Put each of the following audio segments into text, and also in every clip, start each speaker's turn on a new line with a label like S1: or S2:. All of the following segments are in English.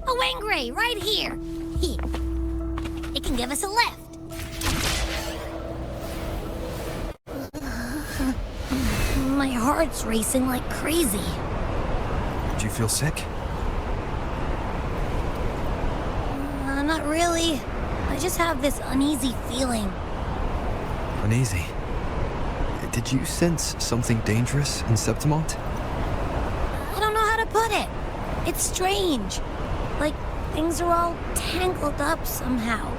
S1: A Wangray, right here. Here. It can give us a lift. My heart's racing like crazy.
S2: Do you feel sick?
S1: Not really. I just have this uneasy feeling.
S2: Uneasy? Did you sense something dangerous in Septimont?
S1: I don't know how to put it. It's strange. Like things are all tangled up somehow.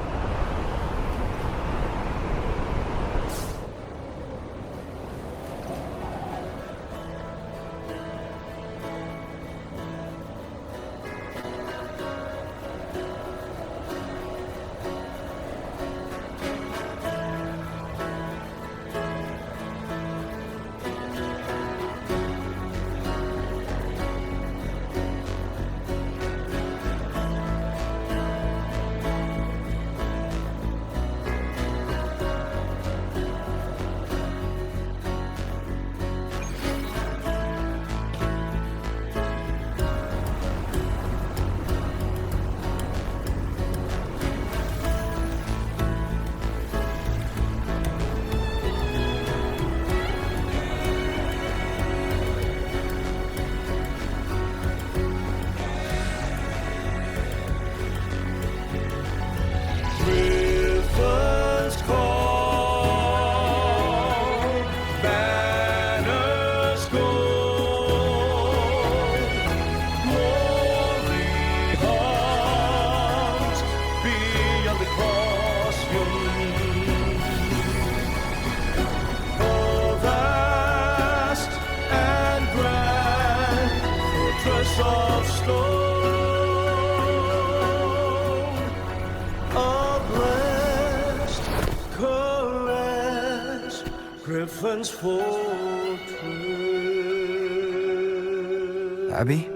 S2: Abby,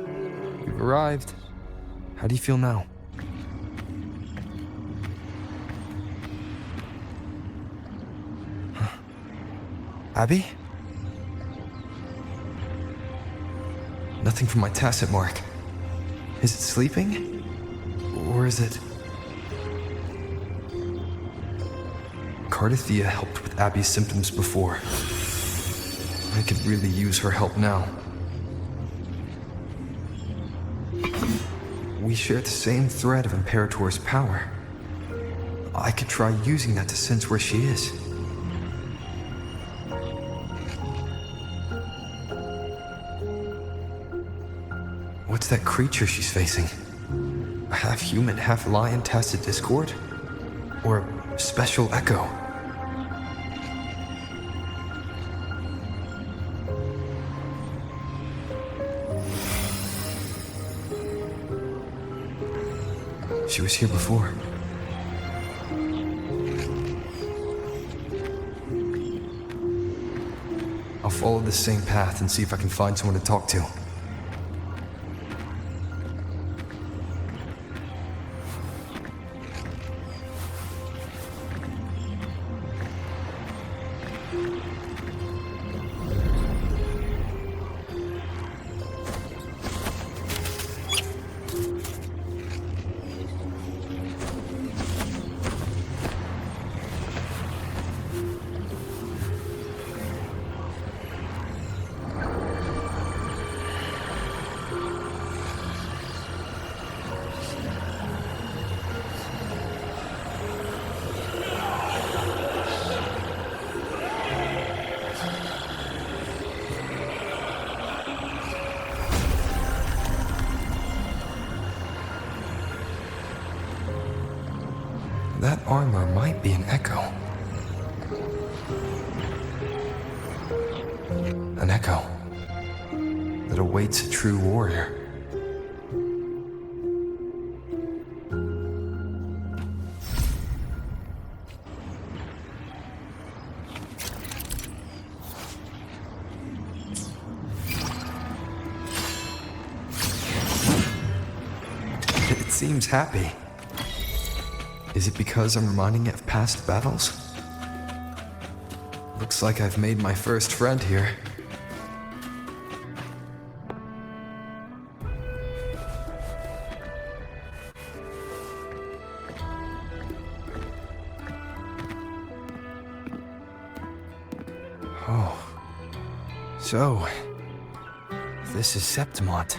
S2: you've arrived. How do you feel now? Huh. Abby? Nothing from my tacit mark. Is it sleeping? Or is it... Cardathia helped with Abby's symptoms before. I could really use her help now. We share the same thread of Imperator's power. I could try using that to sense where she is. What's that creature she's facing? A half-human, half-lion tacit discord? Or a special echo? She was here before. I'll follow the same path and see if I can find someone to talk to. That armor might be an echo. An echo that awaits a true warrior. It seems happy. Is it because I'm reminding it of past battles? Looks like I've made my first friend here. Oh. So, this is Septimont.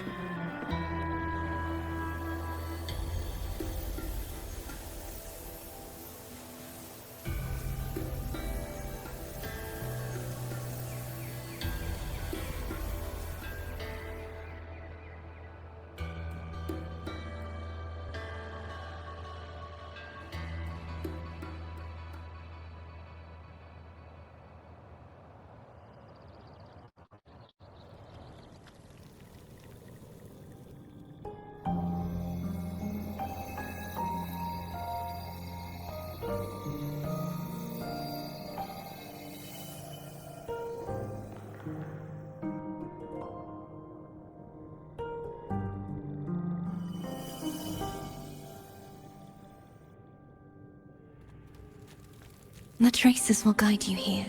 S1: The traces will guide you here.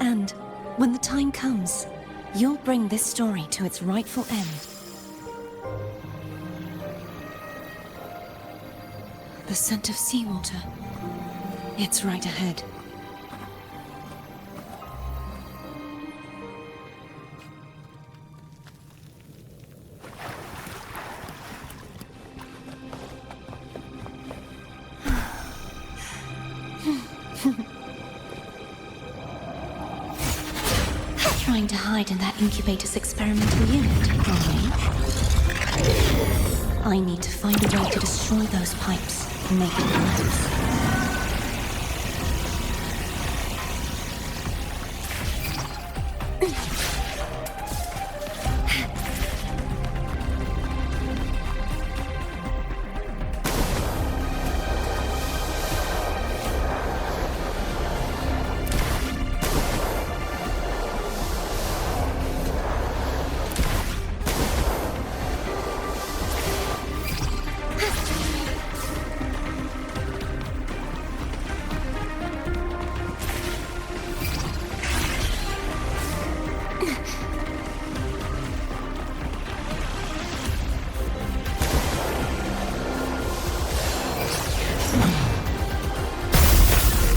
S1: And when the time comes, you'll bring this story to its rightful end. The scent of seawater. It's right ahead. Trying to hide in that incubator's experimental unit, are we? I need to find a way to destroy those pipes and make it collapse.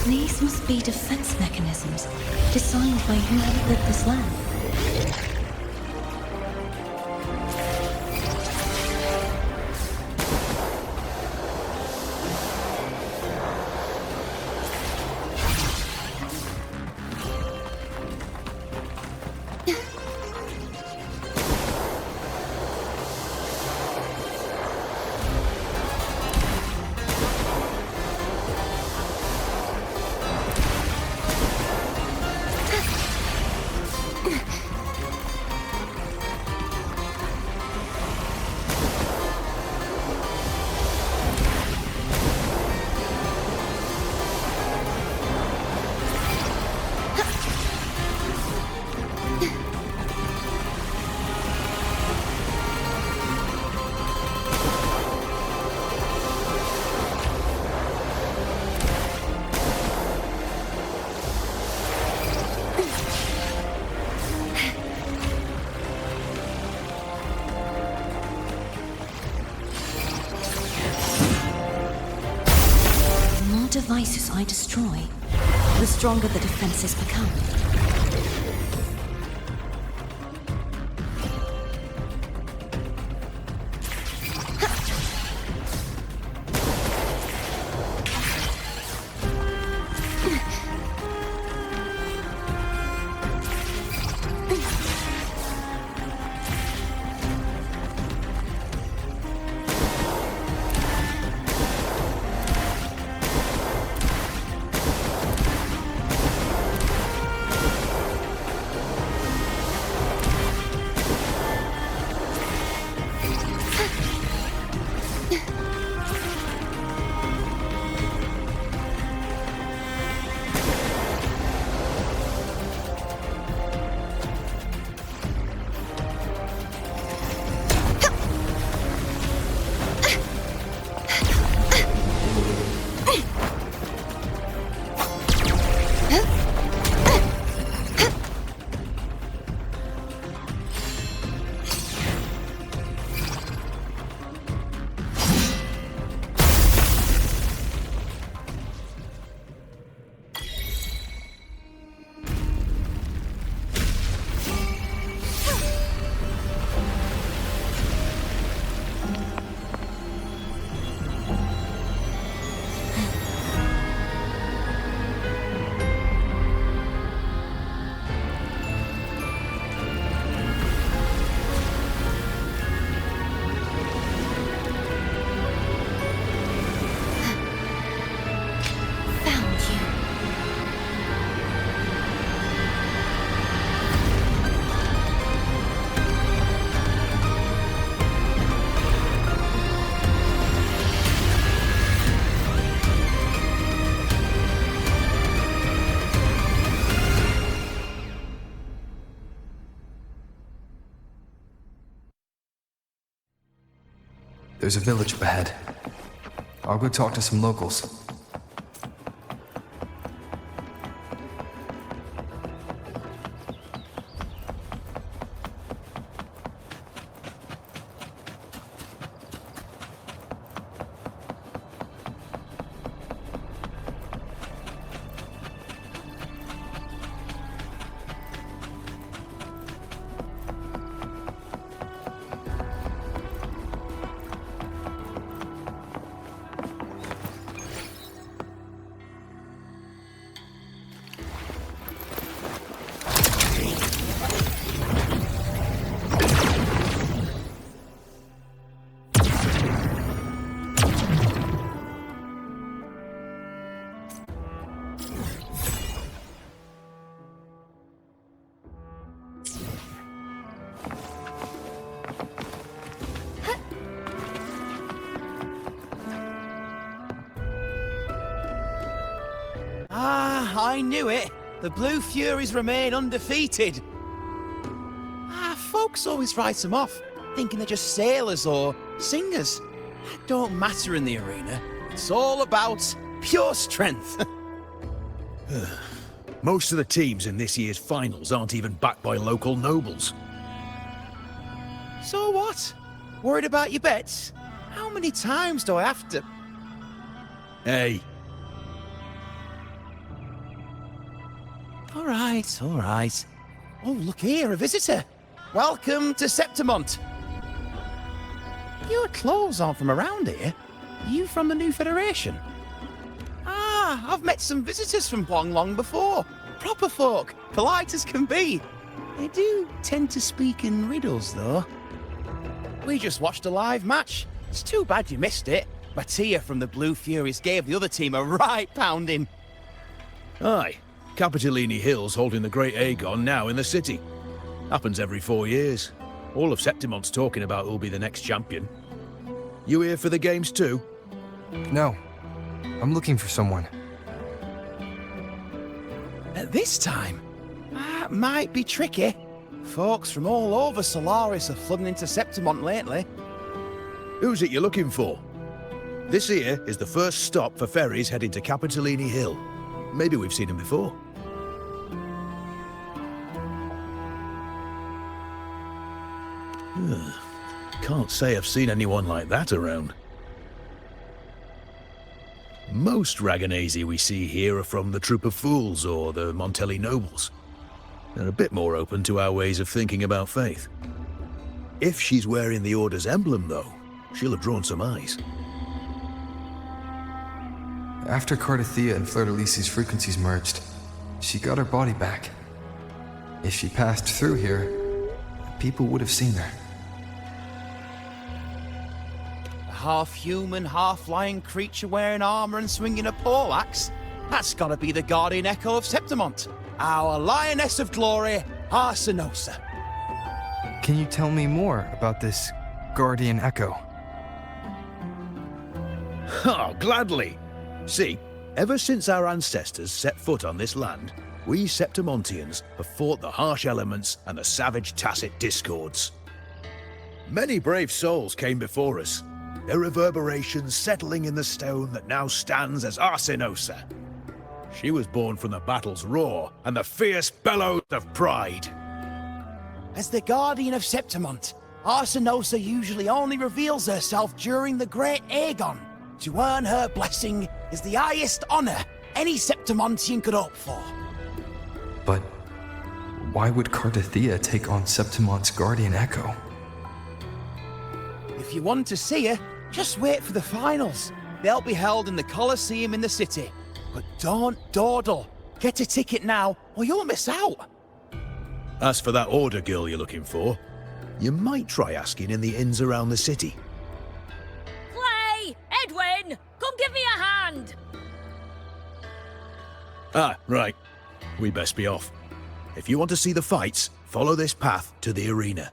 S1: These must be defense mechanisms designed by whoever built this land. Devices I destroy, the stronger the defenses become.
S2: There's a village up ahead. I'll go talk to some locals.
S3: I knew it. The Blue Furies remain undefeated. Folks always write them off, thinking they're just sailors or singers. That don't matter in the arena. It's all about pure strength.
S4: Most of the teams in this year's finals aren't even backed by local nobles.
S3: So what? Worried about your bets? How many times do I have to...
S4: Hey,
S3: All right. Oh, look here, a visitor. Welcome to Septimont. Your clothes aren't from around here. Are you from the New Federation? I've met some visitors from Long before. Proper folk, polite as can be. They do tend to speak in riddles, though. We just watched a live match. It's too bad you missed it. Mattia from the Blue Furies gave the other team a right pounding.
S4: aye. Capitolini Hill's holding the Great Aegon now in the city. Happens every 4 years. All of Septimont's talking about who'll be the next champion. You here for the games too?
S2: No. I'm looking for someone.
S3: At this time? That might be tricky. Folks from all over Solaris are flooding into Septimont lately.
S4: Who's it you're looking for? This here is the first stop for ferries heading to Capitolini Hill. Maybe we've seen him before. Can't say I've seen anyone like that around. Most Raganazi we see here are from the Troop of Fools or the Montelli Nobles. They're a bit more open to our ways of thinking about faith. If she's wearing the Order's emblem, though, she'll have drawn some eyes.
S2: After Cardathia and Fleur-de-Lis's frequencies merged, she got her body back. If she passed through here, people would have seen her.
S3: A half-human, half-lion creature wearing armor and swinging a poleaxe? That's gotta be the guardian echo of Septimont. Our lioness of glory, Arsinosa.
S2: Can you tell me more about this guardian echo?
S4: Oh, gladly! See, ever since our ancestors set foot on this land, we Septimontians have fought the harsh elements and the savage tacit discords. Many brave souls came before us, their reverberations settling in the stone that now stands as Arsinosa. She was born from the battle's roar and the fierce bellows of pride.
S3: As the guardian of Septimont, Arsinosa usually only reveals herself during the Great Aegon. To earn her blessing is the highest honor any Septimontian could hope for.
S2: But why would Cardathia take on Septimont's guardian echo?
S3: If you want to see her, just wait for the finals. They'll be held in the colosseum in the city. But don't dawdle. Get a ticket now, or you'll miss out.
S4: As for that Order girl you're looking for, you might try asking in the inns around the city.
S5: Clay! Edwin! Come give me a hand!
S4: Ah, right. We best be off. If you want to see the fights, follow this path to the arena.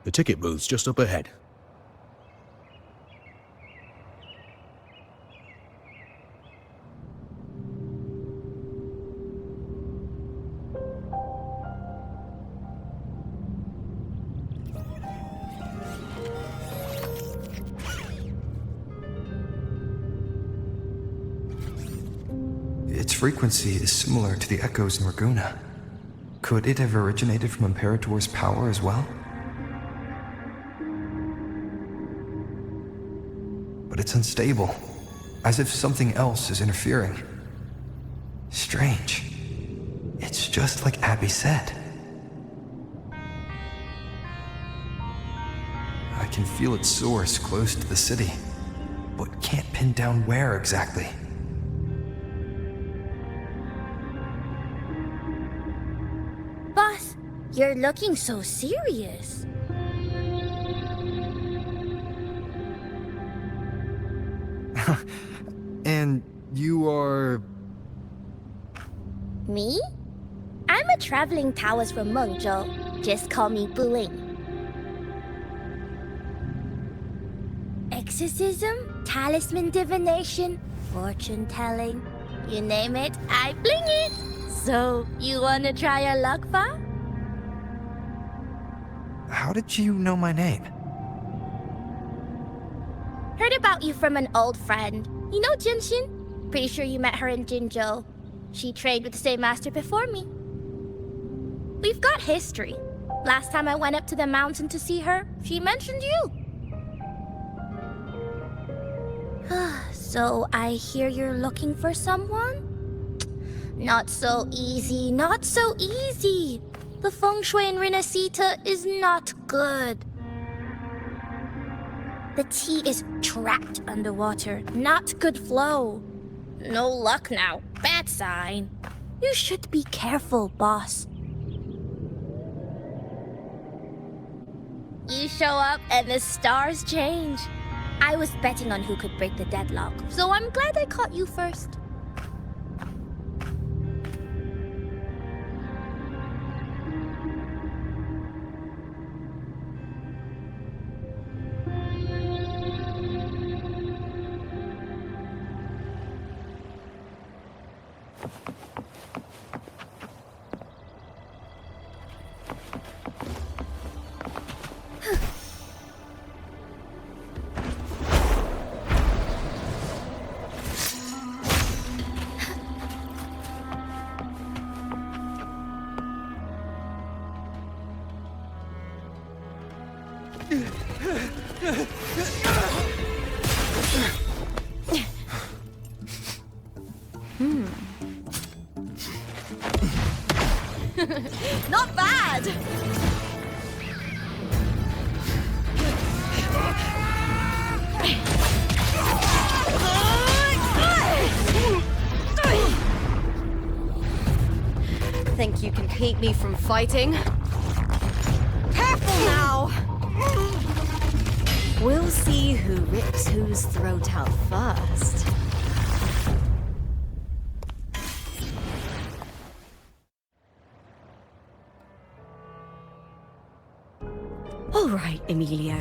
S4: The ticket booth's just up ahead.
S2: its frequency is similar to the echoes in Raguna. Could it have originated from Imperator's power as well? But it's unstable, as if something else is interfering. Strange. It's just like Abby said. I can feel its source close to the city, but can't pin down where exactly.
S1: Boss, you're looking so serious.
S2: And you are...
S1: Me? I'm a traveling Taoist from Mengzhou. Just call me Buling. Exorcism, talisman divination, fortune telling. You name it, I bling it. So, you wanna try your luck, Fa?
S2: How did you know my name?
S1: Heard about you from an old friend. You know Jinshin? Pretty sure you met her in Jinzhou. She trained with the same master before me. We've got history. Last time I went up to the mountain to see her, she mentioned you. So I hear you're looking for someone? Not so easy, not so easy. The feng shui in Renacita is not good. The tea is trapped underwater, not good flow. No luck now, bad sign. You should be careful, boss. You show up and the stars change. I was betting on who could break the deadlock, so I'm glad I caught you first.
S5: Not bad!
S6: Think you can keep me from fighting? Careful now! We'll see who rips whose throat out first. All right, Emilio.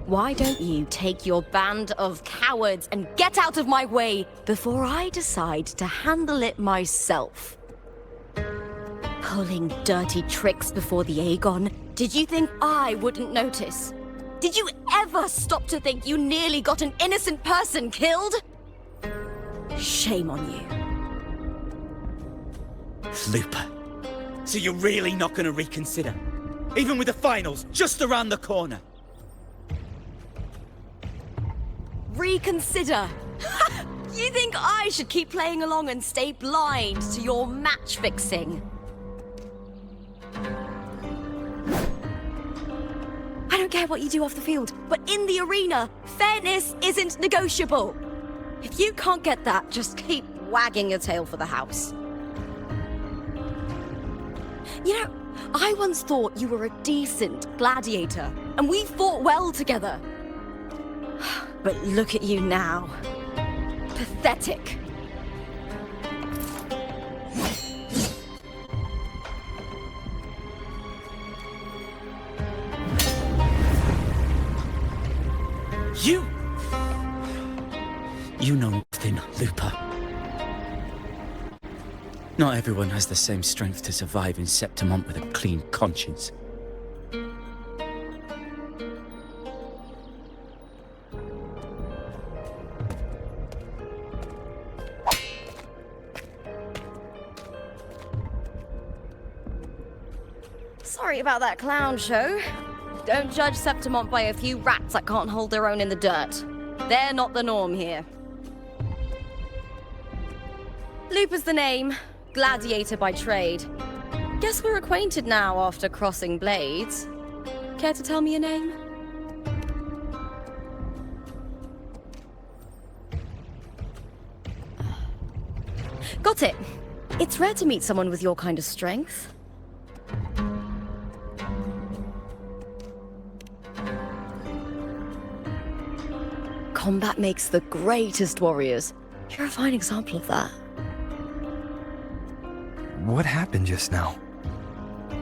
S6: Why don't you take your band of cowards and get out of my way before I decide to handle it myself? Pulling dirty tricks before the Aegon. Did you think I wouldn't notice? Did you ever stop to think you nearly got an innocent person killed? Shame on you.
S3: Looper. So you're really not going to reconsider? Even with the finals just around the corner?
S6: Reconsider? You think I should keep playing along and stay blind to your match fixing? I don't care what you do off the field, but in the arena, fairness isn't negotiable. If you can't get that, just keep wagging your tail for the house. You know, I once thought you were a decent gladiator, and we fought well together. But look at you now. Pathetic.
S3: You know nothing, Looper. Not everyone has the same strength to survive in Septimont with a clean conscience.
S6: Sorry about that clown show. Don't judge Septimont by a few rats that can't hold their own in the dirt. They're not the norm here. Lupa's the name. Gladiator by trade. Guess we're acquainted now after crossing blades. Care to tell me your name? Got it. It's rare to meet someone with your kind of strength. Combat makes the greatest warriors. You're a fine example of that.
S2: What happened just now?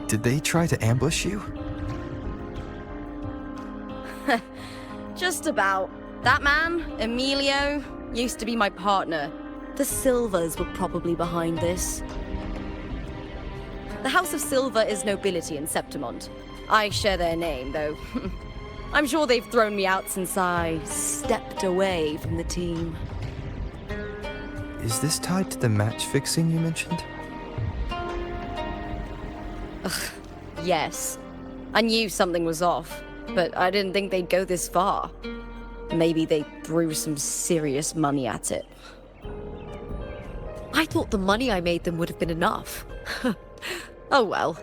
S2: Did they try to ambush you?
S6: Just about. That man, Emilio, used to be my partner. The Silvers were probably behind this. The House of Silver is nobility in Septimont. I share their name, though. I'm sure they've thrown me out since I stepped away from the team.
S2: Is this tied to the match fixing you mentioned?
S6: Yes. I knew something was off, but I didn't think they'd go this far. Maybe they threw some serious money at it.
S7: I thought the money I made them would have been enough.
S6: Oh well.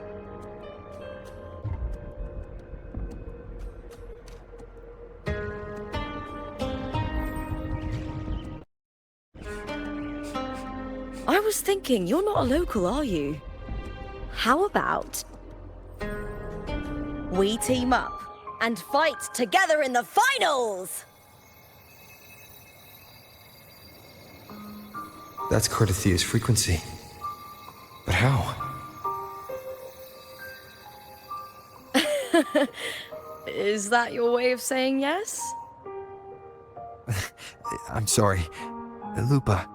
S6: I was thinking, you're not a local, are you? How about we team up and fight together in the finals?
S2: That's Cardathia's frequency. But how?
S6: Is that your way of saying yes?
S2: I'm sorry. Lupa,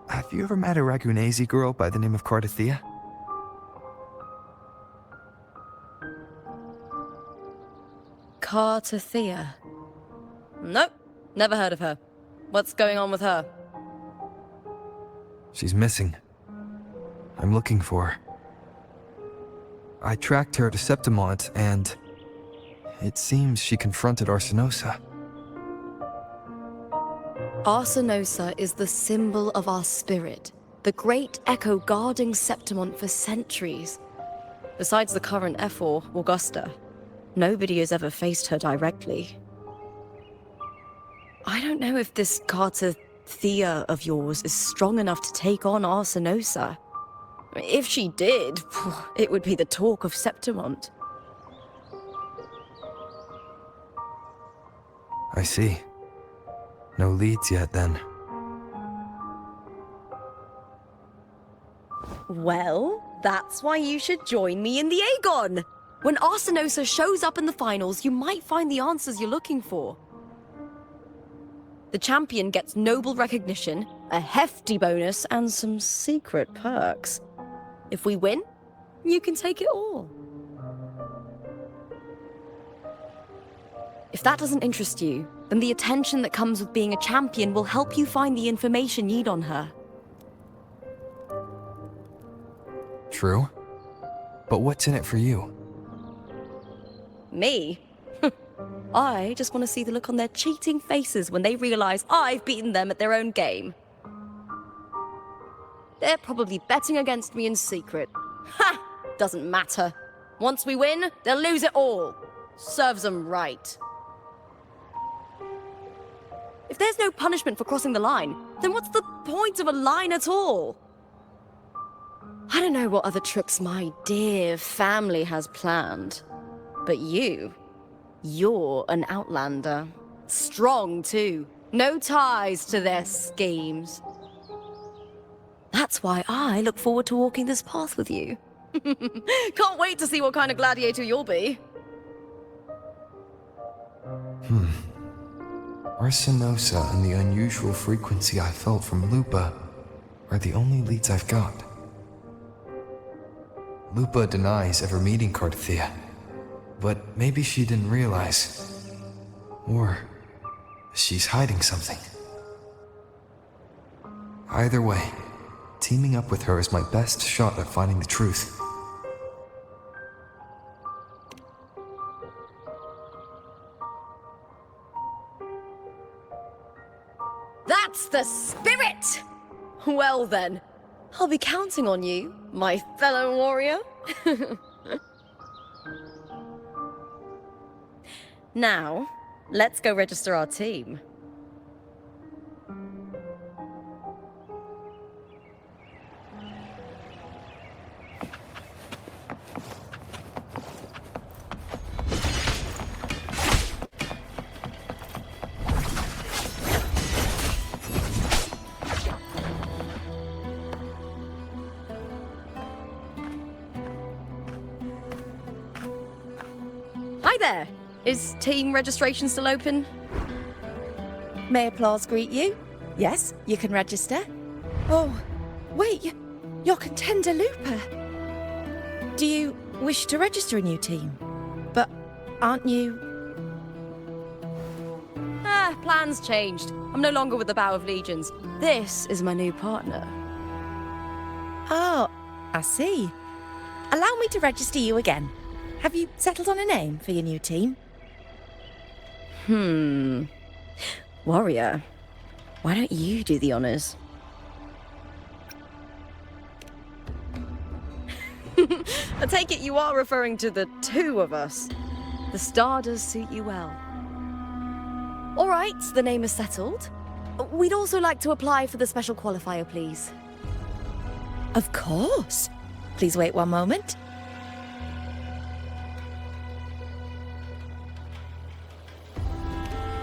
S2: have you ever met a Ragunese girl by the name of Cardathia?
S6: Cardathia? Nope, never heard of her. What's going on with her?
S2: She's missing. I'm looking for her. I tracked her to Septimont, and it seems she confronted Arsinosa.
S6: Arsinosa is the symbol of our spirit, the great echo guarding Septimont for centuries. Besides the current Ephor, Augusta, nobody has ever faced her directly. I don't know if this Cardathia of yours is strong enough to take on Arsinosa. If she did, it would be the talk of Septimont.
S2: I see. No leads yet, then.
S6: Well, that's why you should join me in the Aegon! When Arsinosa shows up in the finals, you might find the answers you're looking for. The champion gets noble recognition, a hefty bonus, and some secret perks. If we win, you can take it all. If that doesn't interest you, then the attention that comes with being a champion will help you find the information you need on her.
S2: True. But what's in it for you?
S6: Me? I just want to see the look on their cheating faces when they realize I've beaten them at their own game. They're probably betting against me in secret. Ha! Doesn't matter. Once we win, they'll lose it all. Serves them right. If there's no punishment for crossing the line, then what's the point of a line at all? I don't know what other tricks my dear family has planned, but you're an outlander. Strong, too. No ties to their schemes. That's why I look forward to walking this path with you. Can't wait to see what kind of gladiator you'll be.
S2: Arsinosa and the unusual frequency I felt from Lupa are the only leads I've got. Lupa denies ever meeting Cardathia, but maybe she didn't realize. Or she's hiding something. Either way, teaming up with her is my best shot at finding the truth.
S6: Well then, I'll be counting on you, my fellow warrior. Now, let's go register our team. Hi there! Is team registration still open?
S8: May applause greet you? Yes, you can register. Oh, wait, you're Contender Looper. Do you wish to register a new team? But aren't you...
S6: Plans changed. I'm no longer with the Bow of Legions. This is my new partner.
S8: Oh, I see. Allow me to register you again. Have you settled on a name for your new team?
S6: Warrior, why don't you do the honors? I take it you are referring to the two of us. The star does suit you well. All right, the name is settled. We'd also like to apply for the special qualifier, please.
S8: Of course. Please wait one moment.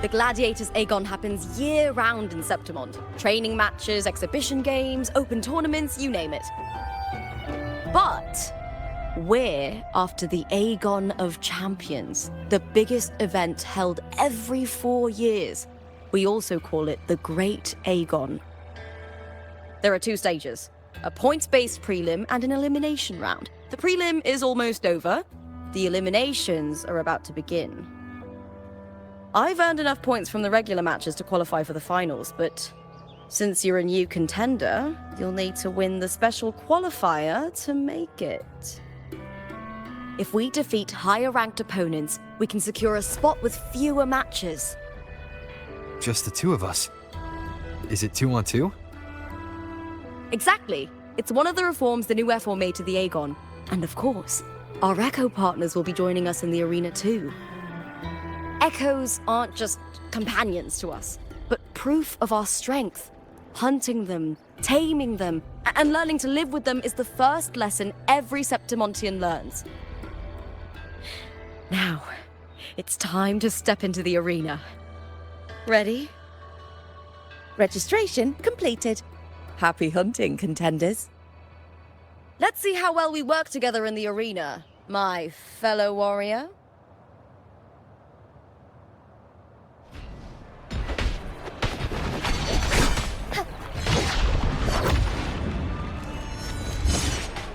S6: The Gladiators Aegon happens year-round in Septimont. Training matches, exhibition games, open tournaments, you name it. But we're after the Aegon of Champions, the biggest event held every 4 years. We also call it the Great Aegon. There are 2 stages, a points-based prelim and an elimination round. The prelim is almost over. The eliminations are about to begin. I've earned enough points from the regular matches to qualify for the finals, but since you're a new contender, you'll need to win the special qualifier to make it. If we defeat higher-ranked opponents, we can secure a spot with fewer matches.
S2: Just the 2 of us. Is it 2-on-2?
S6: Exactly. It's one of the reforms the new F4 made to the Aegon. And of course, our Echo partners will be joining us in the arena too. Echoes aren't just companions to us, but proof of our strength. Hunting them, taming them, and learning to live with them is the first lesson every Septimontian learns. Now, it's time to step into the arena. Ready?
S8: Registration completed. Happy hunting, contenders.
S6: Let's see how well we work together in the arena, my fellow warrior.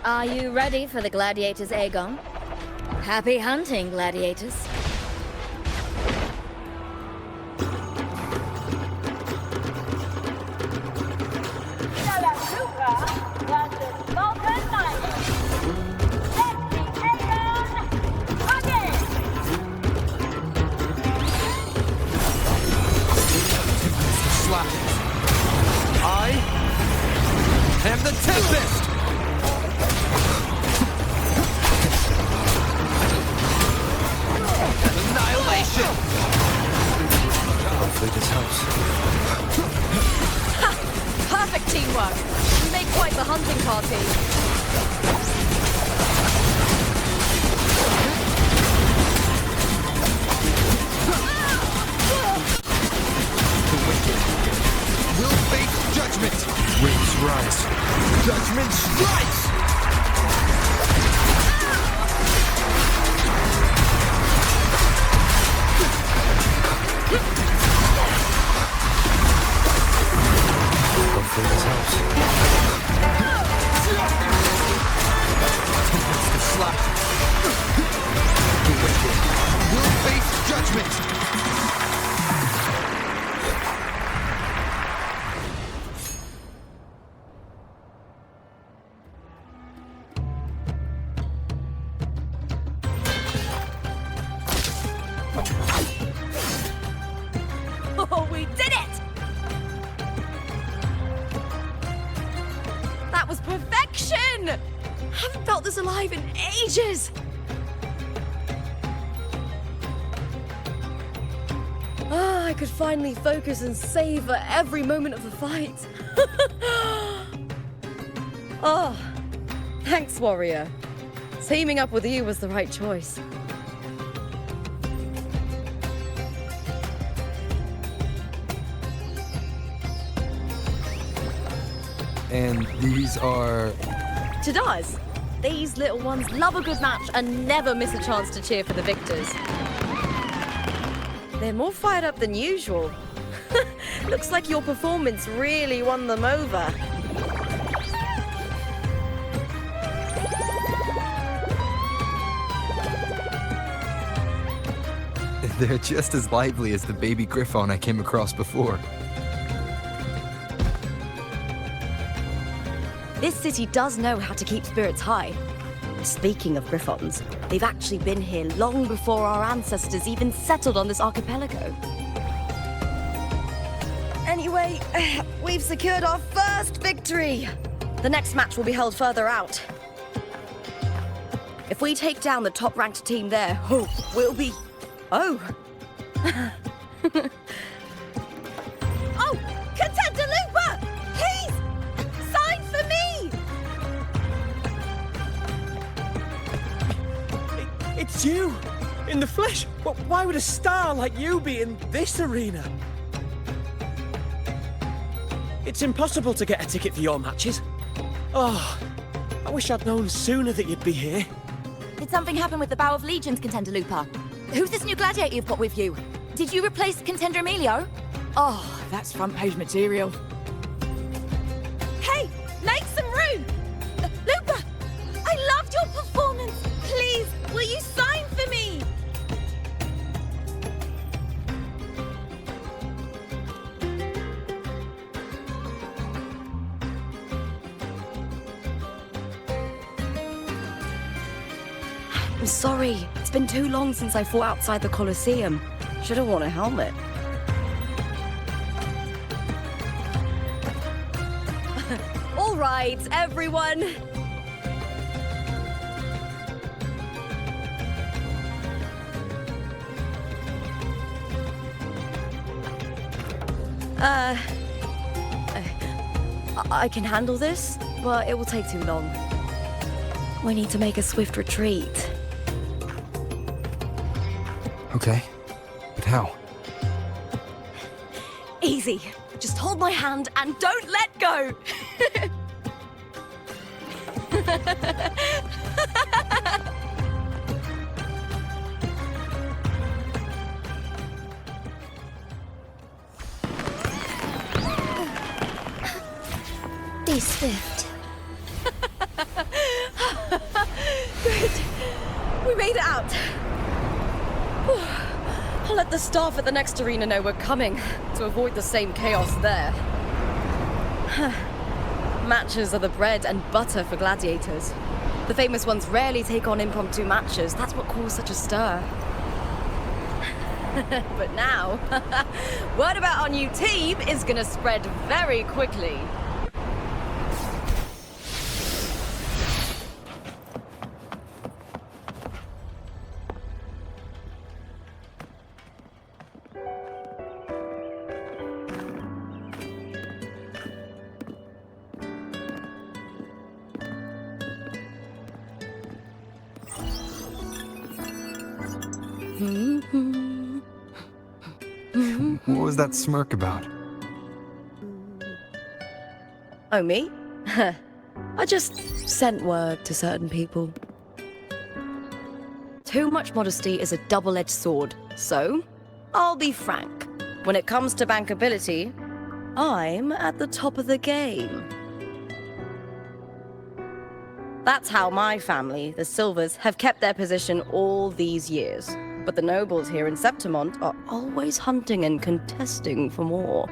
S5: Are you ready for the Gladiators Aegon? Happy hunting, Gladiators.
S9: I am the Tempest! Annihilation!
S2: Hopefully this helps.
S6: Perfect teamwork. We make quite the hunting party.
S9: Will face judgment!
S2: Wings rise.
S9: Judgment strikes!
S2: Hopefully this helps.
S9: Tempest is slapped. The wicked will face judgment!
S6: Oh, we did it! was perfection! Haven't felt this alive in ages! Ah, I could finally focus and savor every moment of the fight. Oh, thanks, warrior. Teaming up with you was the right choice.
S2: And these are...
S6: Tadars, these little ones love a good match and never miss a chance to cheer for the victors. They're more fired up than usual. Looks like your performance really won them over.
S2: They're just as lively as the baby griffon I came across before.
S6: This city does know how to keep spirits high. Speaking of griffons, they've actually been here long before our ancestors even settled on this archipelago. Anyway, we've secured our first victory. The next match will be held further out. If we take down the top-ranked team there, we'll be... Oh. Oh, Contender Looper! Please! Sign for me!
S10: It's you! In the flesh! Why would a star like you be in this arena? It's impossible to get a ticket for your matches. Oh, I wish I'd known sooner that you'd be here.
S11: Did something happen with the Bow of Legions, Contender Looper? Who's this new gladiator you've got with you? Did you replace Contender Emilio? Oh, that's front page material.
S8: Hey, make some room! Looper, I loved your performance. Please, will you sign for me?
S6: I'm sorry. It's been too long since I fought outside the Colosseum. Should have worn a helmet. All right, everyone. I can handle this, but it will take too long. We need to make a swift retreat.
S2: Okay, but how?
S6: Easy. Just hold my hand and don't let go.
S1: Be swift.
S6: Good. We made it out. I'll let the staff at the next arena know we're coming to avoid the same chaos there. Matches are the bread and butter for gladiators. The famous ones rarely take on impromptu matches. That's what caused such a stir. But now, word about our new team is gonna spread very quickly.
S2: What was that smirk about?
S6: Oh, me? I just sent word to certain people. Too much modesty is a double-edged sword, so I'll be frank. When it comes to bankability, I'm at the top of the game. That's how my family, the Silvers, have kept their position all these years. But the nobles here in Septimont are always hunting and contesting for more.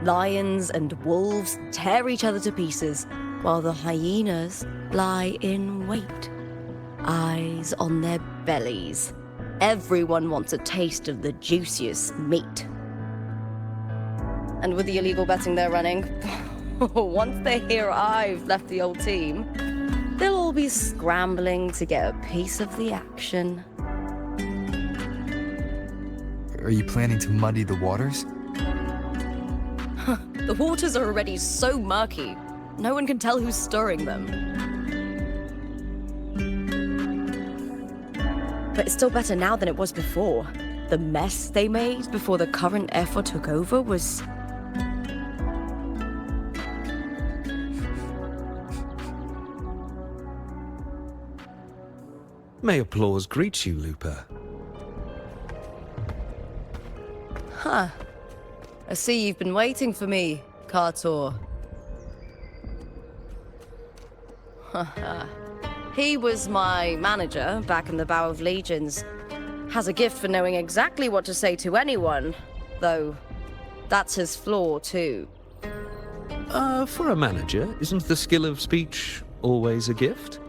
S6: Lions and wolves tear each other to pieces, while the hyenas lie in wait, eyes on their bellies. Everyone wants a taste of the juiciest meat. And with the illegal betting they're running, once they hear I've left the old team, they'll all be scrambling to get a piece of the action.
S2: Are you planning to muddy the waters?
S6: The waters are already so murky, no one can tell who's stirring them. But it's still better now than it was before. The mess they made before the current effort took over was...
S12: May applause greet you, Lupa.
S6: Huh. I see you've been waiting for me, Kartor. He was my manager back in the Bow of Legions. Has a gift for knowing exactly what to say to anyone, though that's his flaw too.
S12: For a manager, isn't the skill of speech always a gift?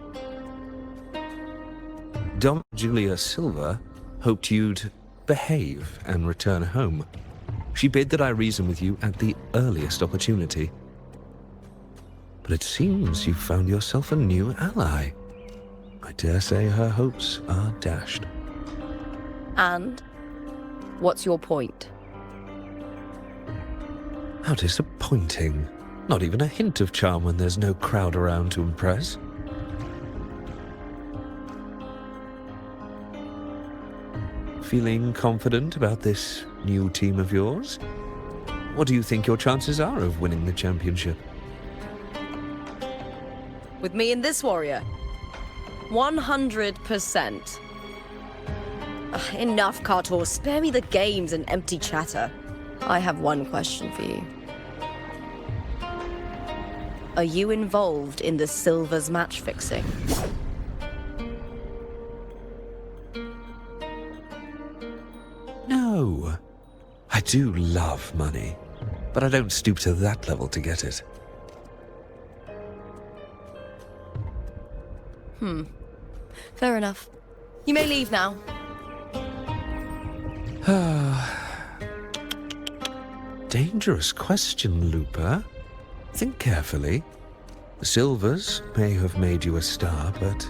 S12: Dom Julia Silva hoped you'd behave and return home. She bid that I reason with you at the earliest opportunity. But it seems you've found yourself a new ally. I dare say her hopes are dashed.
S6: And? What's your point?
S12: How disappointing. Not even a hint of charm when there's no crowd around to impress. Feeling confident about this new team of yours? What do you think your chances are of winning the championship?
S6: With me and this warrior? 100%. Enough, Kartor. Spare me the games and empty chatter. I have one question for you. Are you involved in the Silver's match fixing?
S12: No. I do love money, but I don't stoop to that level to get it.
S6: Fair enough. You may leave now.
S12: Dangerous question, Lupa. Think carefully. The Silvers may have made you a star, but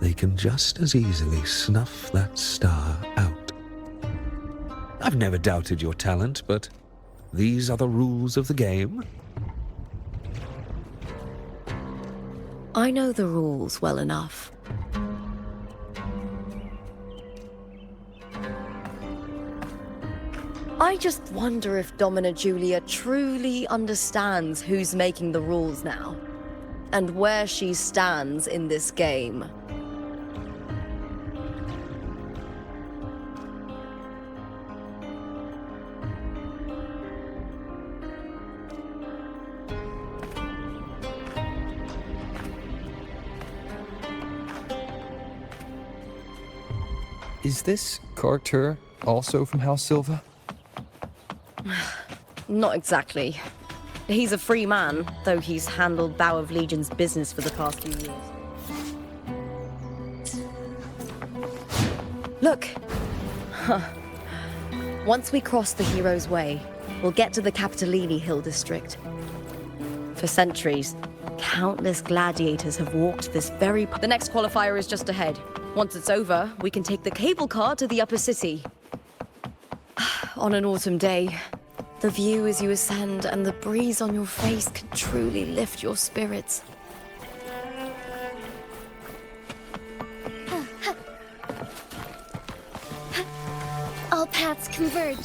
S12: they can just as easily snuff that star out. I've never doubted your talent, but these are the rules of the game.
S6: I know the rules well enough. I just wonder if Domina Julia truly understands who's making the rules now, and where she stands in this game.
S2: Is this Kartur also from House Silva?
S6: Not exactly. He's a free man, though he's handled Bow of Legion's business for the past few years. Look! Once we cross the Hero's Way, we'll get to the Capitolini Hill district. For centuries, countless gladiators have walked this very path. The next qualifier is just ahead. Once it's over, we can take the cable car to the upper city. On an autumn day, the view as you ascend and the breeze on your face can truly lift your spirits.
S1: All paths converge.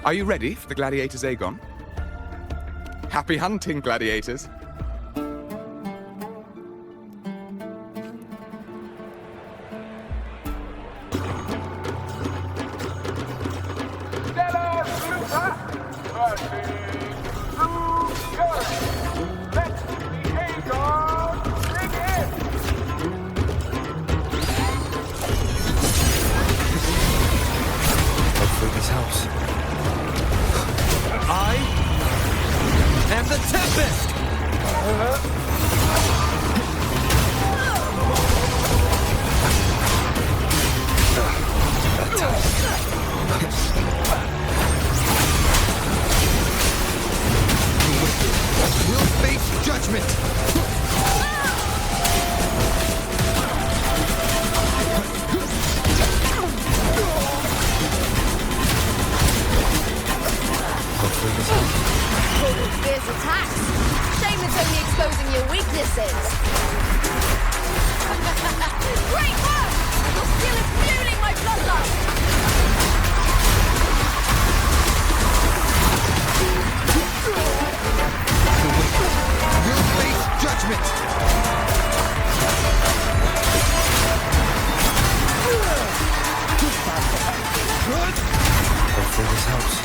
S13: Are you ready for the Gladiators Aegon? Happy hunting, gladiators!
S14: Stellar
S2: Hopefully this helps.
S9: I am the Tempest!
S2: We'll face judgment! Hopefully this helps.
S5: Fierce attacks. Shame it's only exposing your weaknesses. Great work! Your skill is fueling my bloodlust!
S2: We'll face judgment! Hopefully this helps.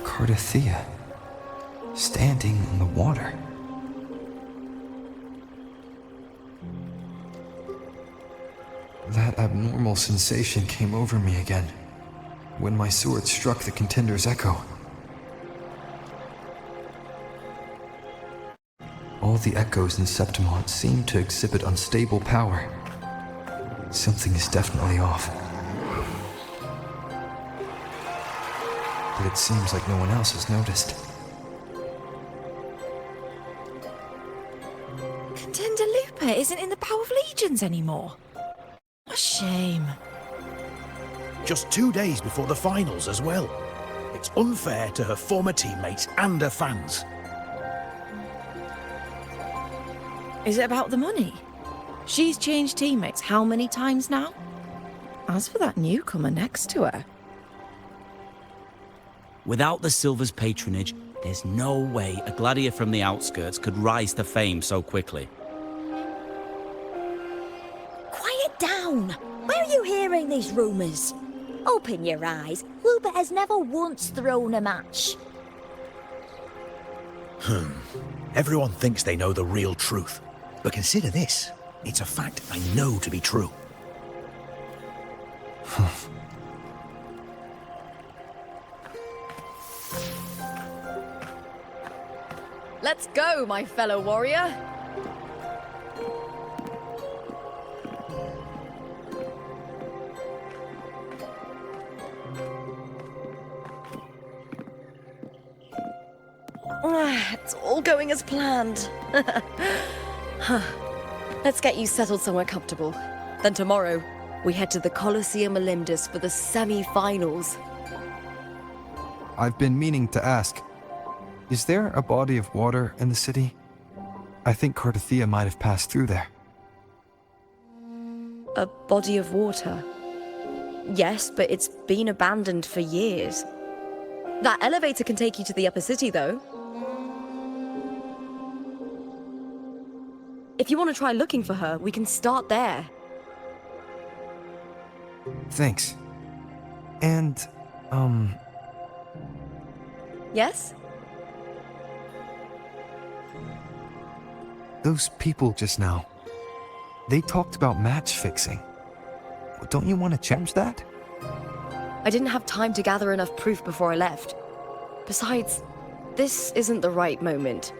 S2: Cardothea, standing in the water. That abnormal sensation came over me again, when my sword struck the contender's echo. All the echoes in Septimont seem to exhibit unstable power. Something is definitely off. But it seems like no one else has noticed.
S8: Contender Lupa isn't in the Bow of Legions anymore. What a shame.
S4: Just 2 days before the finals as well. It's unfair to her former teammates and her fans.
S8: Is it about the money? She's changed teammates how many times now? As for that newcomer next to her...
S14: Without the Silver's patronage, there's no way a gladiator from the outskirts could rise to fame so quickly.
S6: Quiet down! Where are you hearing these rumours? Open your eyes. Lupa has never once thrown a match.
S4: Everyone thinks they know the real truth. But consider this. It's a fact I know to be true.
S5: Let's go, my fellow warrior.
S15: It's all going as planned. Let's get you settled somewhere comfortable. Then tomorrow, we head to the Colosseum Olympus for the semi-finals.
S2: I've been meaning to ask, is there a body of water in the city? I think Cardothea might have passed through there.
S15: A body of water? Yes, but it's been abandoned for years. That elevator can take you to the upper city, though. If you want to try looking for her, we can start there.
S2: Thanks. And,
S15: Yes?
S2: those people just now, they talked about match fixing. Don't you want to change that?
S15: I didn't have time to gather enough proof before I left. Besides, this isn't the right moment.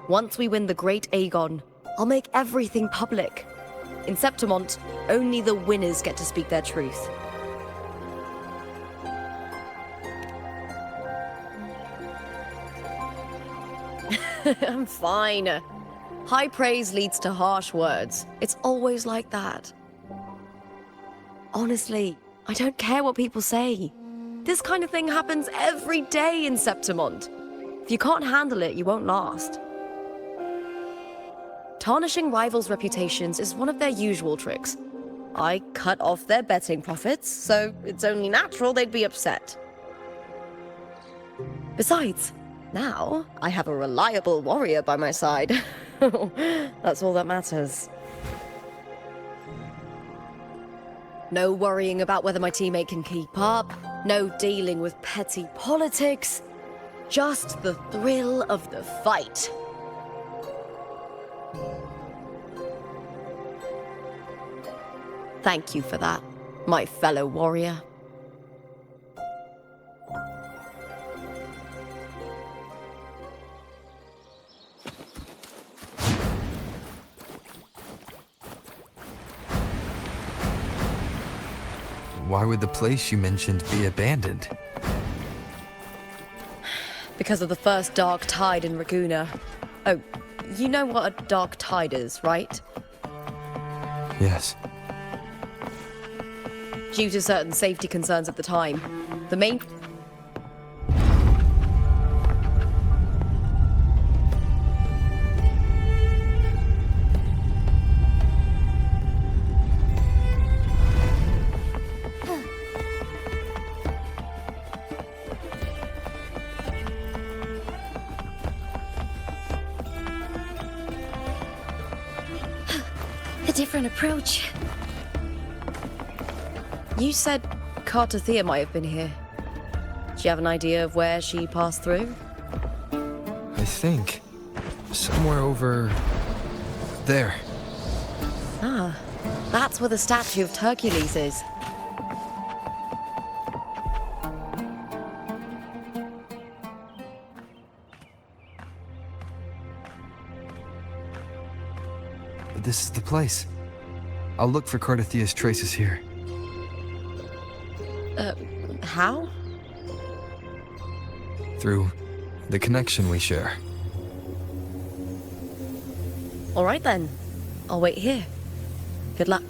S15: Once we win the Great Aegon, I'll make everything public. In Septimont, only the winners get to speak their truth. I'm fine. High praise leads to harsh words. It's always like that. Honestly, I don't care what people say. This kind of thing happens every day in Septimont. If you can't handle it, you won't last. Tarnishing rivals' reputations is one of their usual tricks. I cut off their betting profits, so it's only natural they'd be upset. Besides, now I have a reliable warrior by my side. That's all that matters. No worrying about whether my teammate can keep up, no dealing with petty politics, just the thrill of the fight. Thank you for that, my fellow warrior.
S2: Why would the place you mentioned be abandoned?
S15: Because of the first dark tide in Raguna. Oh, you know what a dark tide is, right?
S2: Yes.
S15: Due to certain safety concerns at the time, the main...
S1: A different approach.
S15: You said Cartothea might have been here. Do you have an idea of where she passed through?
S2: I think. Somewhere over... there.
S15: Ah, that's where the statue of Hercules is.
S2: This is the place. I'll look for Cartothea's traces here.
S15: How?
S2: Through the connection we share.
S15: All right then. I'll wait here. Good luck.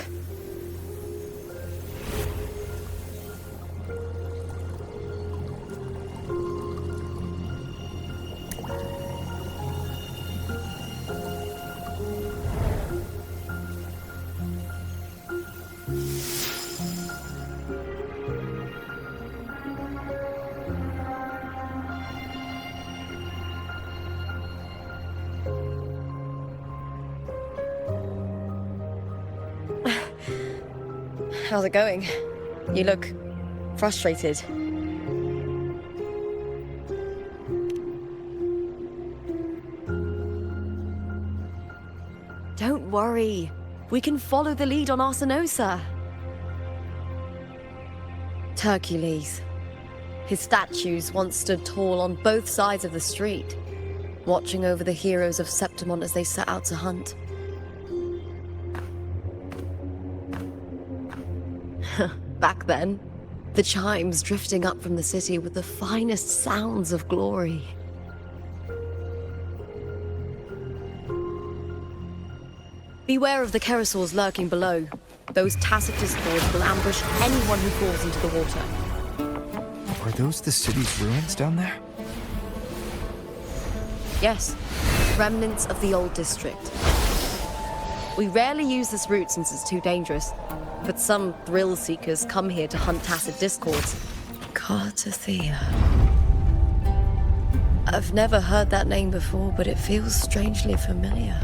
S15: How's it going? You look frustrated. Don't worry. We can follow the lead on Arsinosa. Hercules. His statues once stood tall on both sides of the street, watching over the heroes of Septimont as they set out to hunt. Back then, the chimes drifting up from the city with the finest sounds of glory. Beware of the Kerosaurs lurking below. Those tacit discords will ambush anyone who falls into the water.
S2: Are those the city's ruins down there?
S15: Yes, remnants of the old district. We rarely use this route since it's too dangerous, but some thrill-seekers come here to hunt tacit discords. Cartothea. I've never heard that name before, but it feels strangely familiar.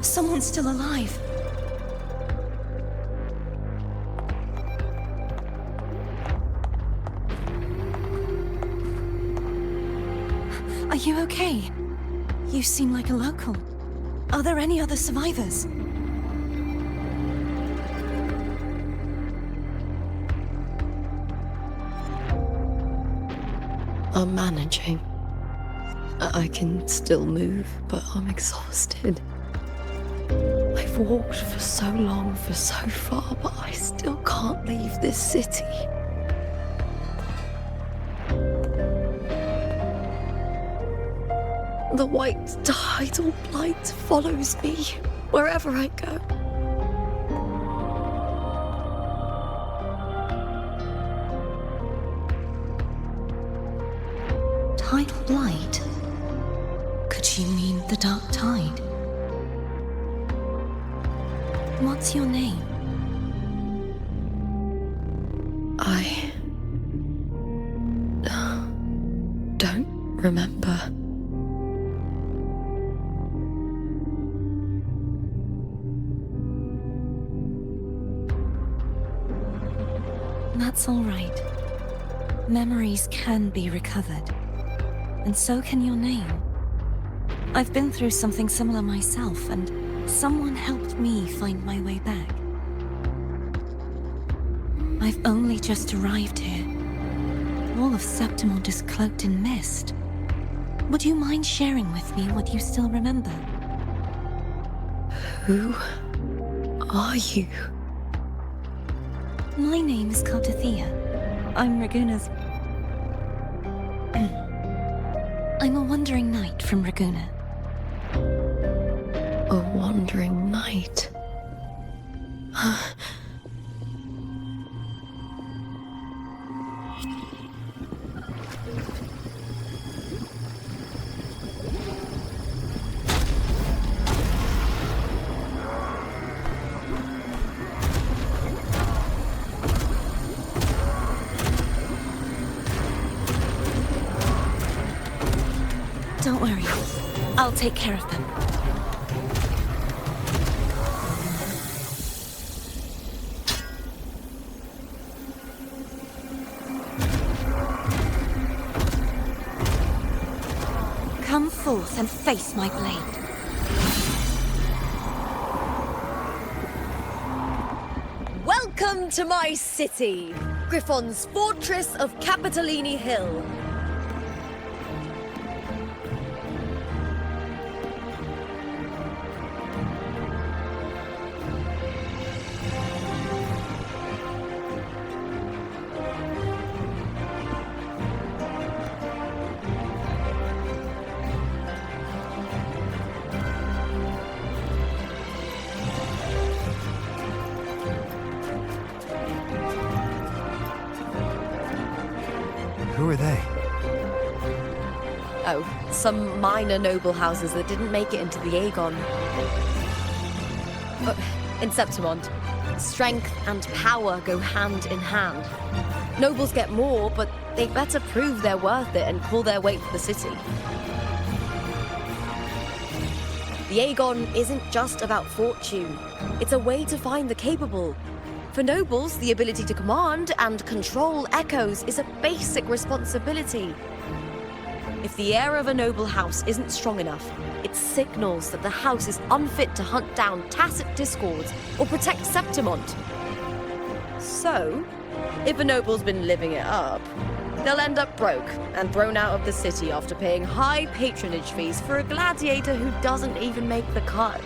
S8: Someone's still alive.
S16: Are you okay? You seem like a local. Are there any other survivors?
S15: I'm managing. I can still move, but I'm exhausted. I've walked for so long, for so far, but I still can't leave this city. The white tidal blight follows me wherever I go.
S16: Tidal blight? Could she mean the dark tide? What's your name?
S15: I don't remember.
S16: That's all right. Memories can be recovered. And so can your name. I've been through something similar myself, and someone helped me find my way back. I've only just arrived here. All of Septimont is cloaked in mist. Would you mind sharing with me what you still remember?
S15: Who are you?
S16: My name is Cartathea. I'm Raguna's... I'm a wandering knight from Raguna.
S15: A wandering knight?
S16: Don't worry. I'll take care of them. Come forth and face my blade.
S6: Welcome to my city, Griffon's fortress of Capitolini Hill.
S2: Who are they?
S15: Oh, some minor noble houses that didn't make it into the Aegon. In Septimont, strength and power go hand in hand. Nobles get more, but they better prove they're worth it and pull their weight for the city. The Aegon isn't just about fortune. It's a way to find the capable. For nobles, the ability to command and control echoes is a basic responsibility. If the heir of a noble house isn't strong enough, it signals that the house is unfit to hunt down tacit discords or protect Septimont. So, if a noble's been living it up, they'll end up broke and thrown out of the city after paying high patronage fees for a gladiator who doesn't even make the cut.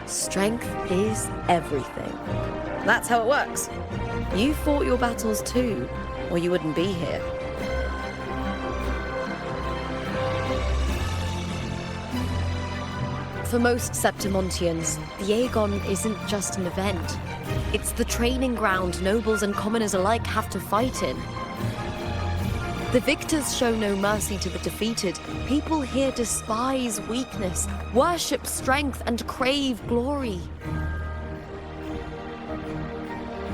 S15: Strength is everything. That's how it works. You fought your battles too, or you wouldn't be here. For most Septimontians, the Aegon isn't just an event. It's the training ground nobles and commoners alike have to fight in. The victors show no mercy to the defeated. People here despise weakness, worship strength, and crave glory.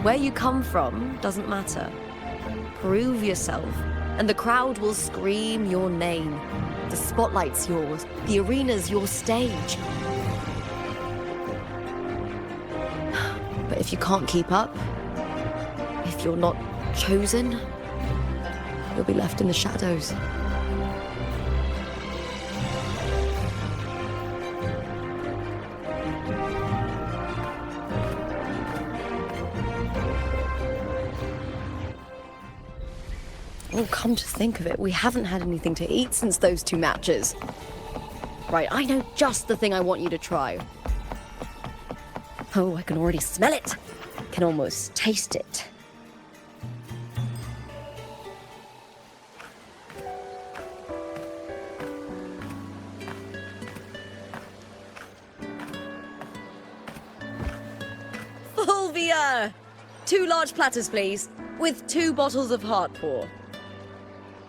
S15: Where you come from doesn't matter. Prove yourself, and the crowd will scream your name. The spotlight's yours, the arena's your stage. But if you can't keep up, if you're not chosen, you'll be left in the shadows. Oh, come to think of it, we haven't had anything to eat since those 2 matches. Right, I know just the thing I want you to try. Oh, I can already smell it. Can almost taste it. Fulvia! 2 large platters, please, with 2 bottles of Heartpour.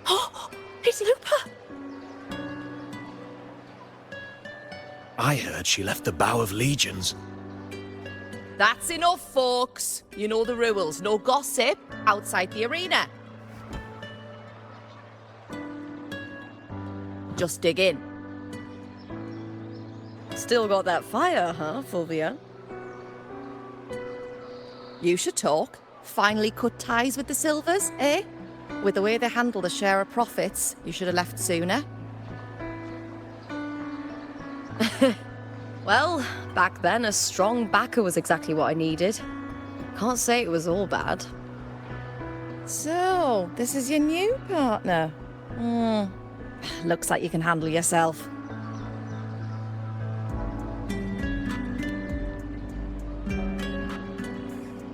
S8: Oh, it's Lupa!
S4: I heard she left the Bow of Legions.
S17: That's enough, folks. You know the rules. No gossip outside the arena. Just dig in.
S15: Still got that fire, huh, Fulvia?
S17: You should talk. Finally cut ties with the Silvers, eh? With the way they handle the share of profits, you should have left sooner.
S15: Well, back then a strong backer was exactly what I needed. Can't say it was all bad.
S17: So, this is your new partner. Looks like you can handle yourself.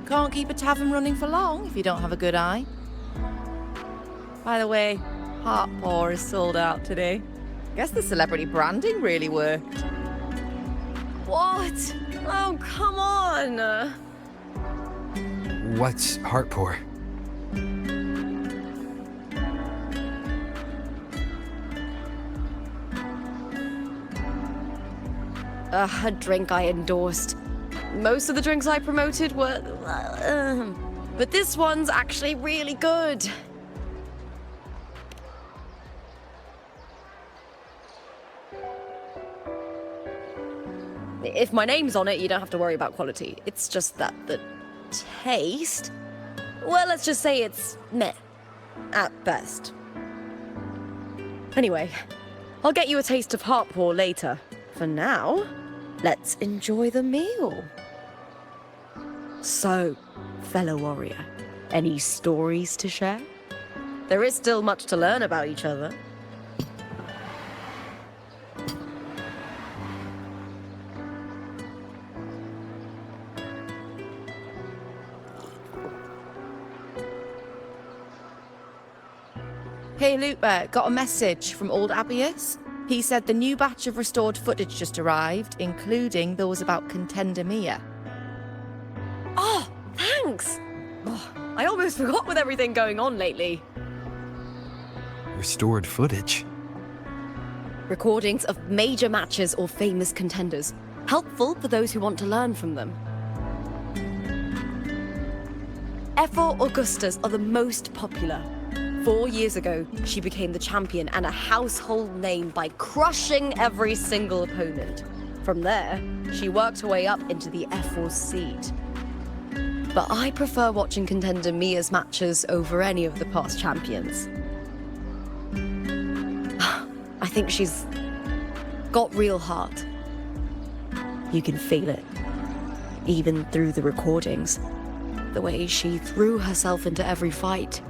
S17: Can't keep a tavern running for long if you don't have a good eye. By the way, Heartpour is sold out today. Guess the celebrity branding really worked.
S15: What? Oh, come on!
S2: What's Heartpour?
S15: A drink I endorsed. Most of the drinks I promoted were... but this one's actually really good. If my name's on it, you don't have to worry about quality. It's just that the taste... Well, let's just say it's meh. At best. Anyway, I'll get you a taste of Heartpour later. For now, let's enjoy the meal. So, fellow warrior, any stories to share? There is still much to learn about each other.
S17: Hey Lupa, got a message from old Abius. He said the new batch of restored footage just arrived, including those about Contender Mia.
S15: Oh, thanks! Oh, I almost forgot with everything going on lately.
S2: Restored footage?
S15: Recordings of major matches or famous contenders. Helpful for those who want to learn from them. F4 Augustas are the most popular. 4 years ago, she became the champion and a household name by crushing every single opponent. From there, she worked her way up into the F4 seed. But I prefer watching Contender Mia's matches over any of the past champions. I think she's got real heart. You can feel it, even through the recordings. The way she threw herself into every fight.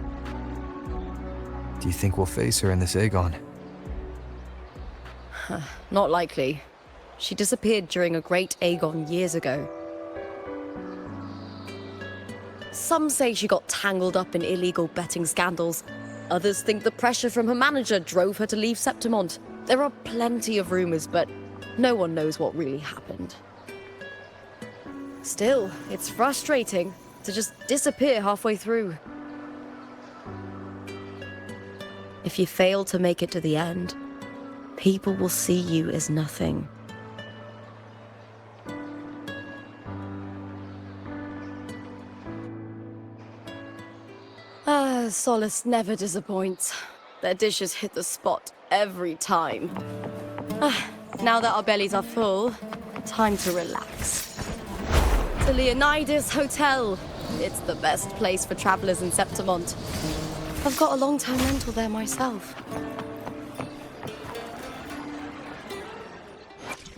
S2: Do you think we'll face her in this Aegon?
S15: Not likely. She disappeared during a great Aegon years ago. Some say she got tangled up in illegal betting scandals. Others think the pressure from her manager drove her to leave Septimont. There are plenty of rumors, but no one knows what really happened. Still, it's frustrating to just disappear halfway through. If you fail to make it to the end, people will see you as nothing. Solace never disappoints. Their dishes hit the spot every time. Now that our bellies are full, time to relax. The Leonidas Hotel. It's the best place for travelers in Septimont. I've got a long-term rental there myself.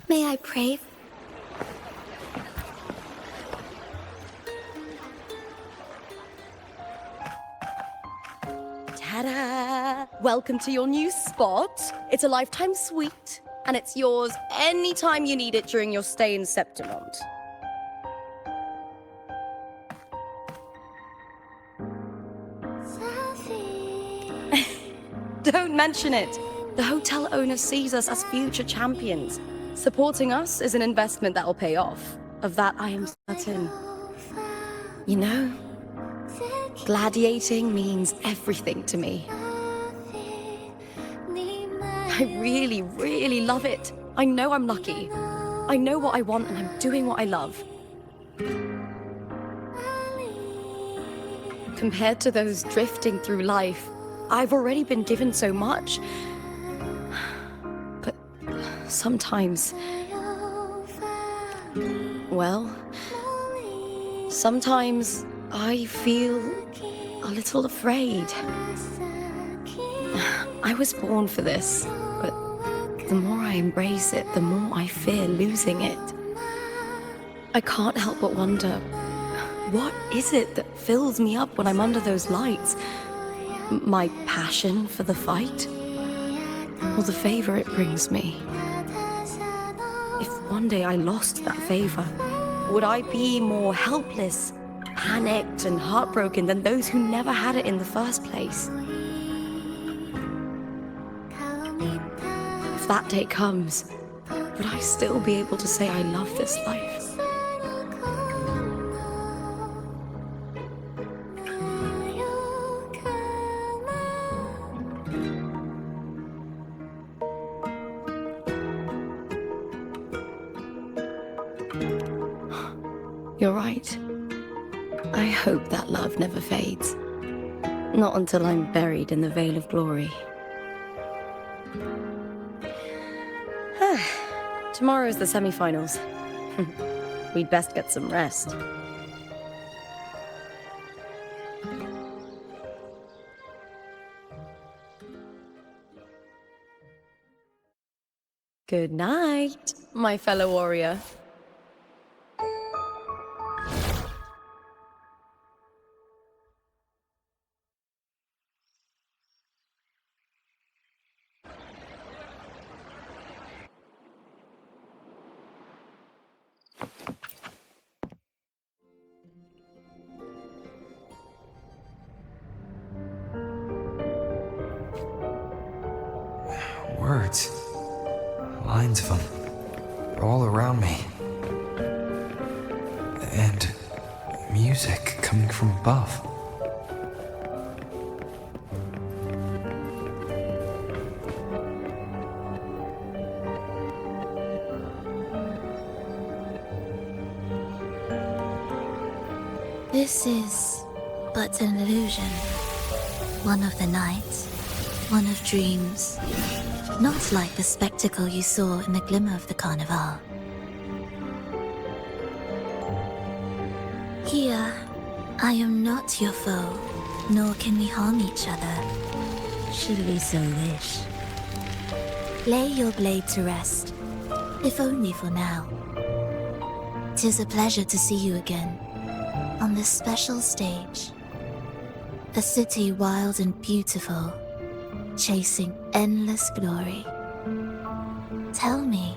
S1: May I pray?
S6: Ta-da! Welcome to your new spot. It's a lifetime suite, and it's yours anytime you need it during your stay in Septimont. Don't mention it. The hotel owner sees us as future champions. Supporting us is an investment that'll pay off. Of that I am certain. You know, gladiating means everything to me. I really, really love it. I know I'm lucky. I know what I want and I'm doing what I love. Compared to those drifting through life, I've already been given so much. But sometimes... well, sometimes I feel a little afraid. I was born for this, but the more I embrace it, the more I fear losing it. I can't help but wonder, what is it that fills me up when I'm under those lights? My passion for the fight? Or the favor it brings me? If one day I lost that favor, would I be more helpless, panicked, and heartbroken than those who never had it in the first place? If that day comes, would I still be able to say I love this life? You're right. I hope that love never fades. Not until I'm buried in the Veil of Glory. Tomorrow's the semi-finals. We'd best get some rest. Good night, my fellow warrior.
S2: Words. Lines of them. All around me. And music coming from above.
S1: This is but an illusion. One of the nights, one of dreams. Not like the spectacle you saw in the glimmer of the carnival. Here, I am not your foe, nor can we harm each other, should we so wish. Lay your blade to rest, if only for now. 'Tis a pleasure to see you again, on this special stage. A city wild and beautiful, chasing endless glory. Tell me,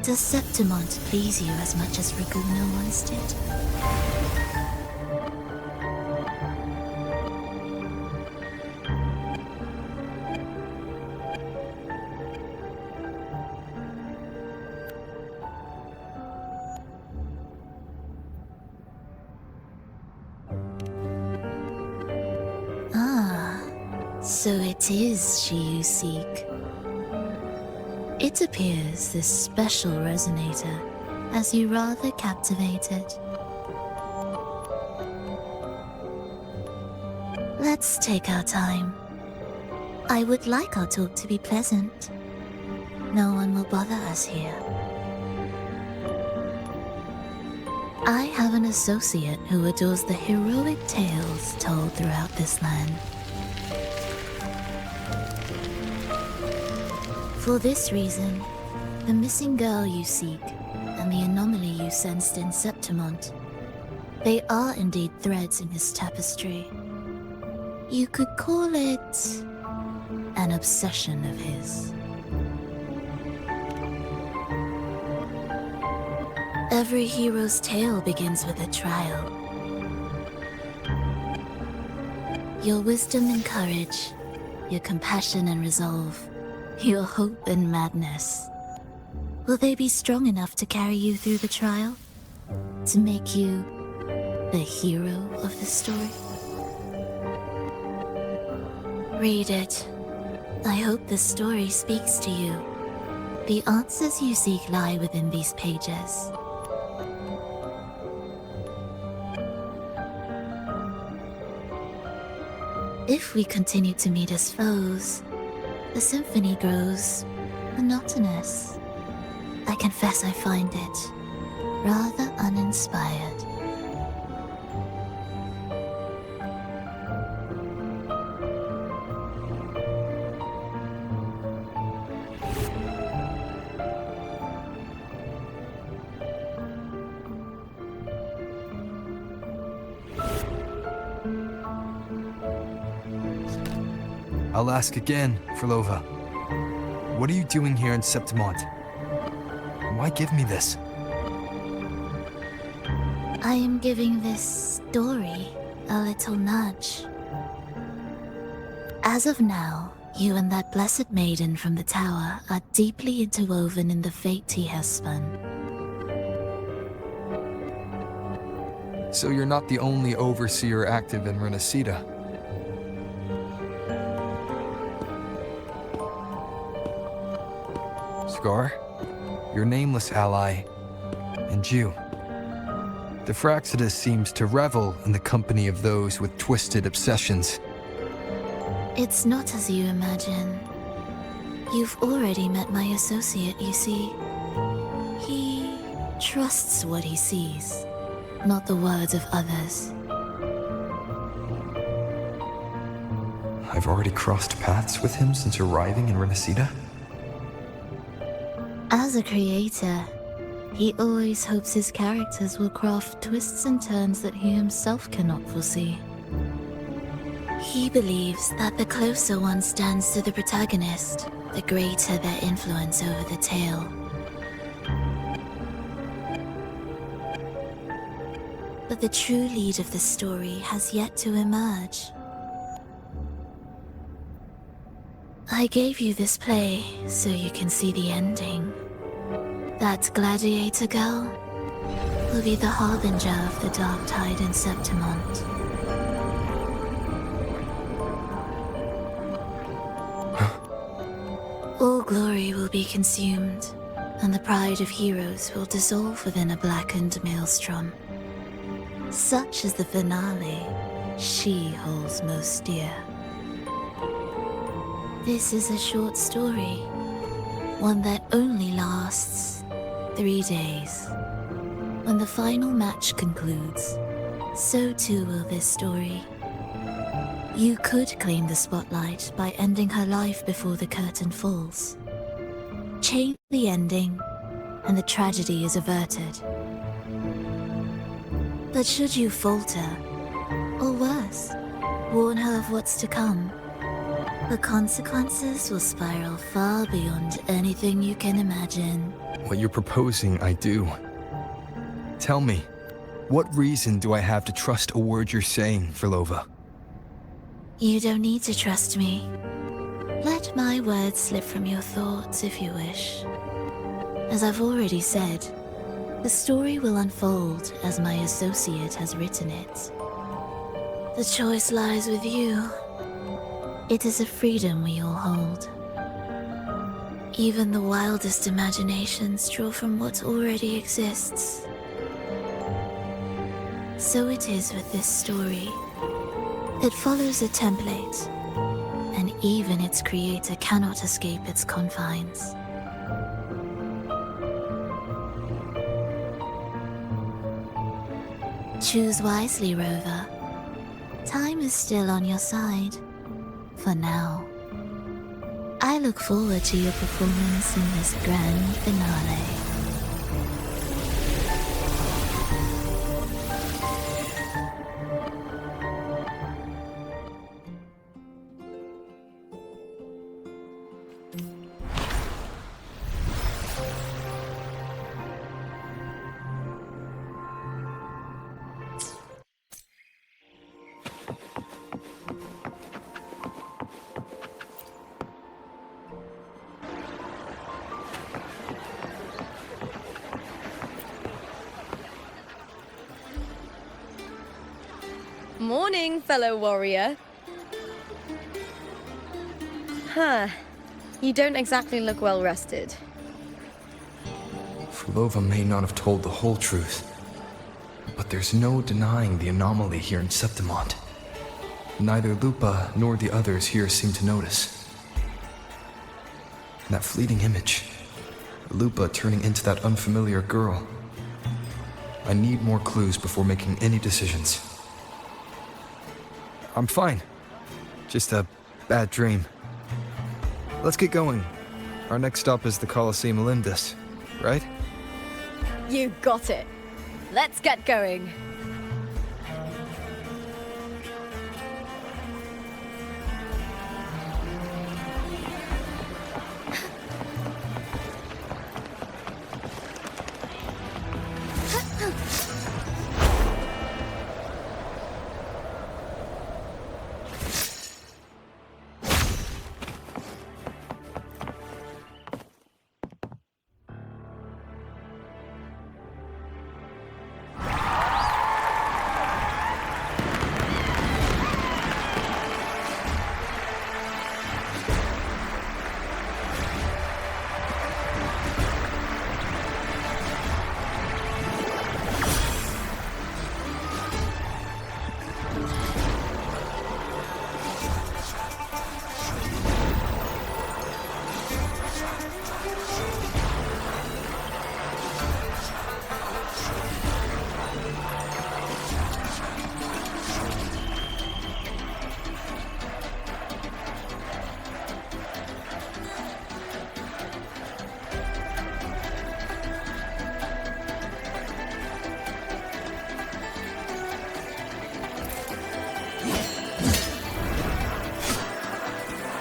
S1: does Septimont please you as much as Raguno once did? So it is she you seek. It appears this special resonator has you rather captivated. Let's take our time. I would like our talk to be pleasant. No one will bother us here. I have an associate who adores the heroic tales told throughout this land.
S18: For this reason, the missing girl you seek and the anomaly you sensed in Septimont, they are indeed threads in his tapestry. You could call it an obsession of his. Every hero's tale begins with a trial. Your wisdom and courage, your compassion and resolve, your hope and madness. Will they be strong enough to carry you through the trial? To make you the hero of the story? Read it. I hope the story speaks to you. The answers you seek lie within these pages. If we continue to meet as foes, the symphony grows monotonous. I confess I find it rather uninspired.
S2: I'll ask again, Frolova. What are you doing here in Septimont? Why give me this?
S18: I am giving this story a little nudge. As of now, you and that blessed maiden from the tower are deeply interwoven in the fate he has spun.
S2: So you're not the only overseer active in Renacida. Scar, your nameless ally, and you. The Fraxidus seems to revel in the company of those with twisted obsessions.
S18: It's not as you imagine. You've already met my associate, you see. He trusts what he sees, not the words of others.
S2: I've already crossed paths with him since arriving in Renacida.
S18: As a creator, he always hopes his characters will craft twists and turns that he himself cannot foresee. He believes that the closer one stands to the protagonist, the greater their influence over the tale. But the true lead of the story has yet to emerge. I gave you this play so you can see the ending. That gladiator girl will be the harbinger of the dark tide in Septimont. All glory will be consumed, and the pride of heroes will dissolve within a blackened maelstrom. Such is the finale she holds most dear. This is a short story, one that only lasts 3 days. When the final match concludes, so too will this story. You could claim the spotlight by ending her life before the curtain falls. Change the ending, and the tragedy is averted. But should you falter, or worse, warn her of what's to come, the consequences will spiral far beyond anything you can imagine.
S2: What you're proposing, I do. Tell me, what reason do I have to trust a word you're saying, Frolova?
S18: You don't need to trust me. Let my words slip from your thoughts if you wish. As I've already said, the story will unfold as my associate has written it. The choice lies with you. It is a freedom we all hold. Even the wildest imaginations draw from what already exists. So it is with this story. It follows a template, and even its creator cannot escape its confines. Choose wisely, Rover. Time is still on your side. For now. I I look forward to your performance in this grand finale.
S6: Morning, fellow warrior. Huh. You don't exactly look well rested.
S2: Fulova may not have told the whole truth, but there's no denying the anomaly here in Septimont. Neither Lupa nor the others here seem to notice. That fleeting image, Lupa turning into that unfamiliar girl. I need more clues before making any decisions. I'm fine. Just a bad dream. Let's get going. Our next stop is the Colosseum Olympus, right?
S6: You got it. Let's get going.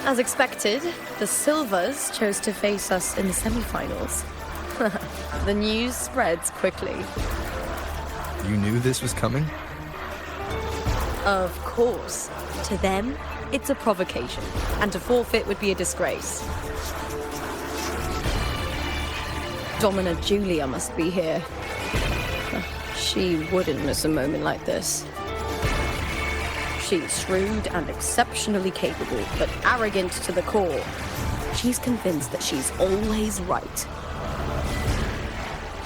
S6: As expected, the Silvers chose to face us in the semi-finals. The news spreads quickly.
S2: You knew this was coming?
S6: Of course. To them, it's a provocation, and to forfeit would be a disgrace. Domina Julia must be here. She wouldn't miss a moment like this. She's shrewd and exceptionally capable, but arrogant to the core. She's convinced that she's always right.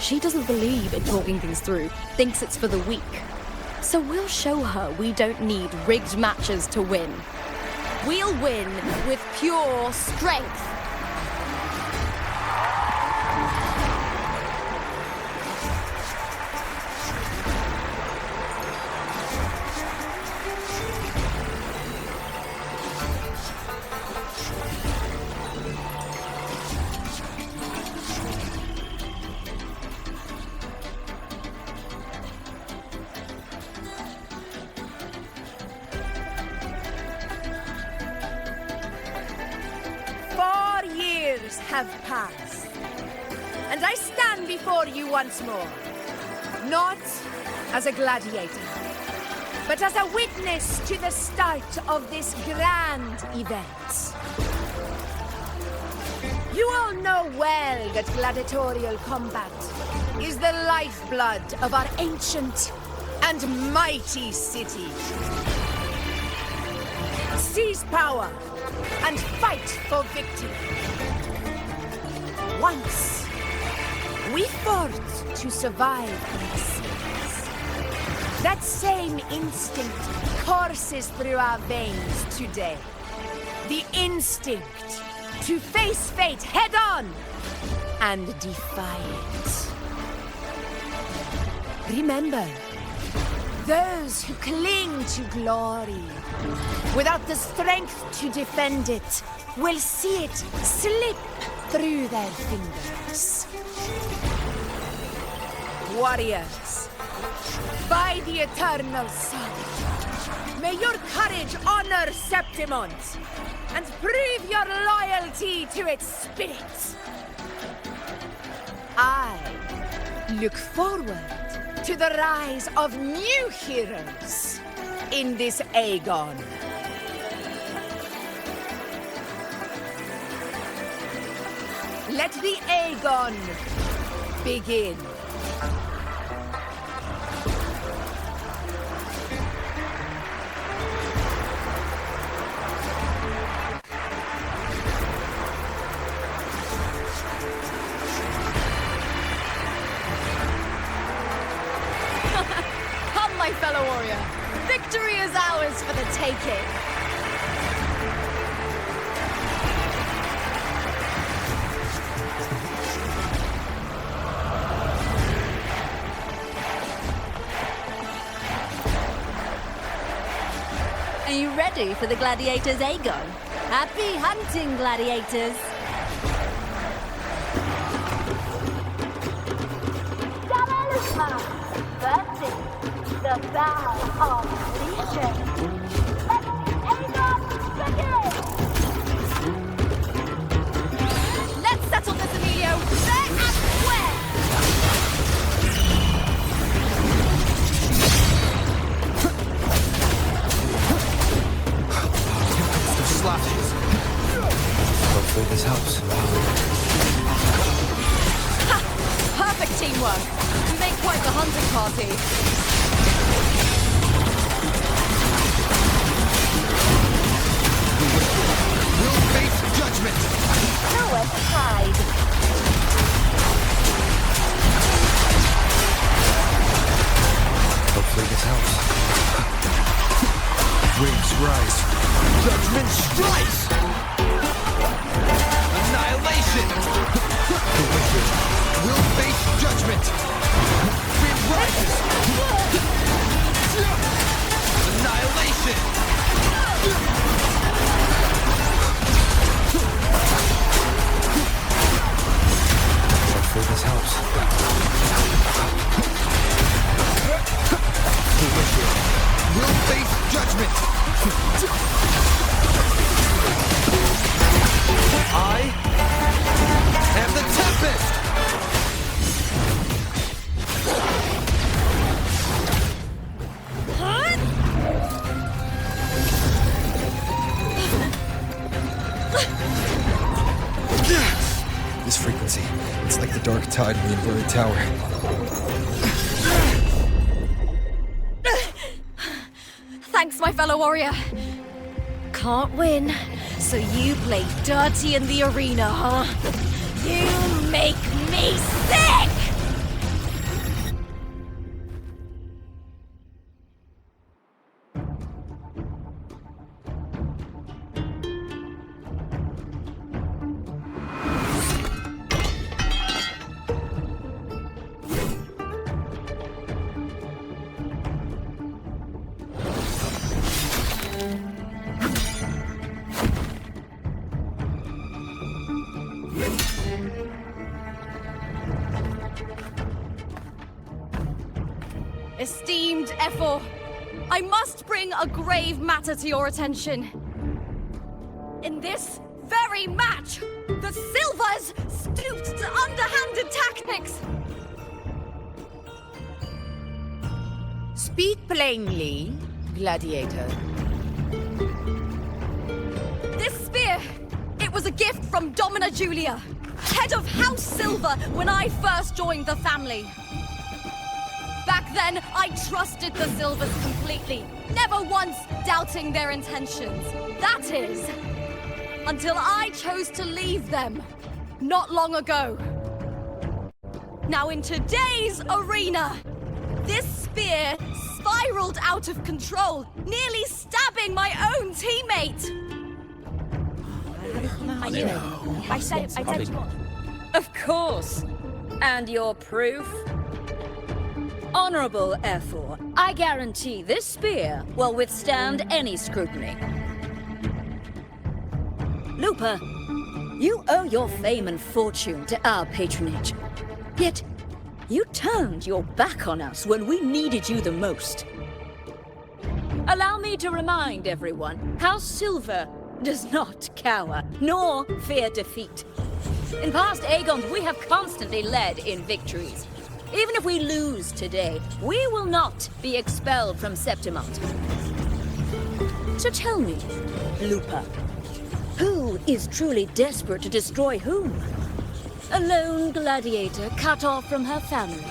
S6: She doesn't believe in talking things through, thinks it's for the weak. So we'll show her we don't need rigged matches to win. We'll win with pure strength.
S19: Have passed, and I stand before you once more, not as a gladiator, but as a witness to the start of this grand event. You all know well that gladiatorial combat is the lifeblood of our ancient and mighty city. Seize power and fight for victory. Once, we fought to survive in the seas. That same instinct courses through our veins today. The instinct to face fate head-on and defy it. Remember, Those who cling to glory without the strength to defend it will see it slip through their fingers. Warriors, by the eternal sun, may your courage honor Septimont and prove your loyalty to its spirit. I look forward to the rise of new heroes in this Aegon. Let the Aegon begin.
S6: Come, my fellow warrior. Victory is ours for the taking.
S5: Are you ready for the gladiators, Aegon? Happy hunting, gladiators!
S1: The bow of legion. Let Aegon begin!
S6: Let's settle this, Emilio, fair and square!
S2: The slashes. Hopefully this helps.
S6: Ha! Perfect teamwork. We make quite the hunting party.
S9: We'll face judgment!
S1: Nowhere to hide.
S2: Hopefully this helps.
S9: Waves rise. Judgment strikes! Annihilation! The wicked will face judgment! Wind rises! Annihilation!
S2: Hopefully this helps.
S9: The wicked will face judgment! I am the Tempest!
S2: This frequency, it's like the dark tide in the inverted tower.
S6: Thanks, my fellow warrior. Can't win, so you play dirty in the arena, huh? You make me sick! Esteemed Ephor, I must bring a grave matter to your attention. In this very match, the Silvers stooped to underhanded tactics.
S19: Speak plainly, gladiator.
S6: This spear, it was a gift from Domina Julia, head of House Silver when I first joined the family. Back then, I trusted the Silvers completely, never once doubting their intentions. That is, until I chose to leave them, not long ago. Now in today's arena, this spear spiraled out of control, nearly stabbing my own teammate. I said
S5: Of course. And your proof? Honorable Ephor, I guarantee this spear will withstand any scrutiny. Lupa, you owe your fame and fortune to our patronage. Yet, you turned your back on us when we needed you the most. Allow me to remind everyone how Silver does not cower, nor fear defeat. In past Aegons, we have constantly led in victories. Even if we lose today, we will not be expelled from Septimont. So tell me, Lupa, who is truly desperate to destroy whom? A lone gladiator cut off from her family?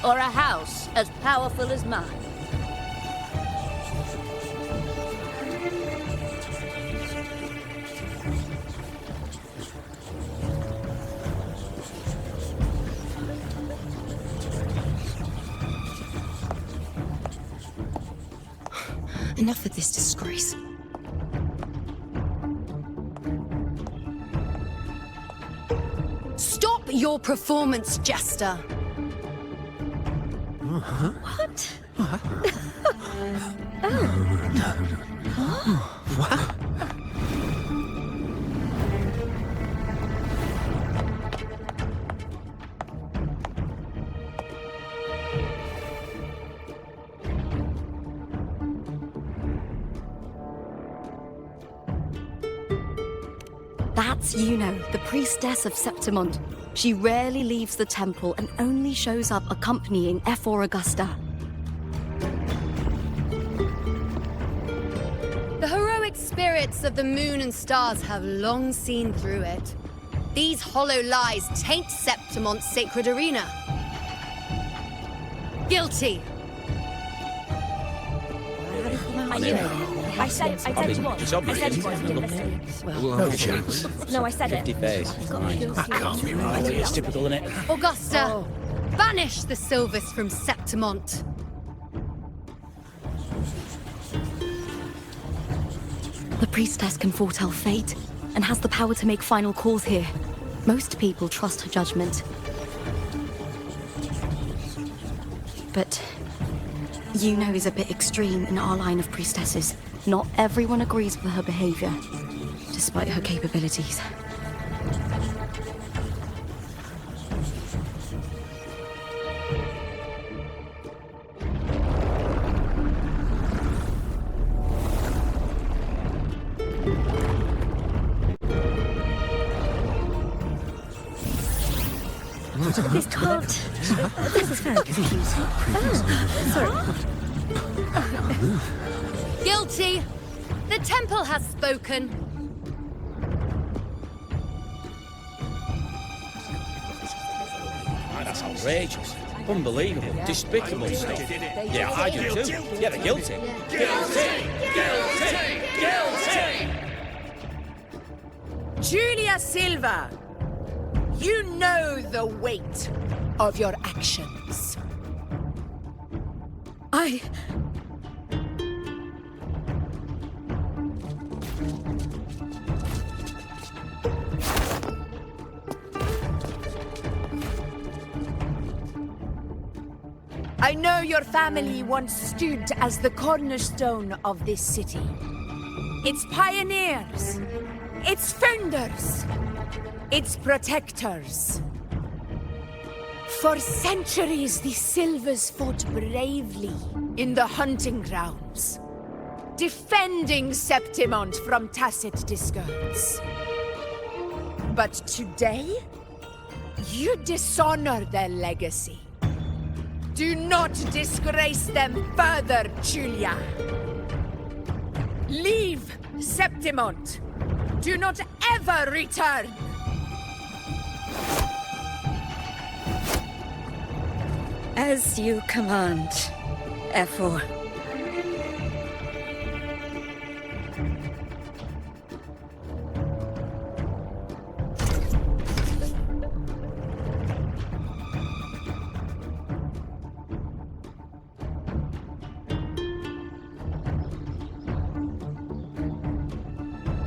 S5: Or a house as powerful as mine?
S6: Enough of this disgrace.
S20: Stop your performance, Jester!
S6: What?
S12: What?
S6: That's Yuno, the priestess of Septimont. She rarely leaves the temple and only shows up accompanying F4 Augusta.
S20: The heroic spirits of the moon and stars have long seen through it. These hollow lies taint Septimont's sacred arena. Guilty.
S5: I said you won.
S13: It's obvious.
S5: I said you won.
S13: No chance.
S5: No, I said it.
S14: 50 face.
S13: That can't be right.
S14: It's typical, isn't it?
S20: Augusta, banish the Silvers from Septimont.
S6: The priestess can foretell fate and has the power to make final calls here. Most people trust her judgment. But Yuno is a bit extreme in our line of priestesses. Not everyone agrees with her behavior, despite her capabilities.
S5: This can't. This is very confusing. Oh, sorry.
S20: Guilty. The temple has spoken.
S14: That's outrageous. Unbelievable. Despicable stuff. Yeah, I do too. Yeah, they're guilty.
S19: Guilty! Guilty! Guilty! Julia Silva, you know the weight of your actions. I know your family once stood as the cornerstone of this city. Its pioneers, its founders, its protectors. For centuries, the Silvers fought bravely in the hunting grounds, defending Septimont from tacit discords. But today, you dishonor their legacy. Do not disgrace them further, Julia. Leave Septimont. Do not ever return.
S5: As you command, F4.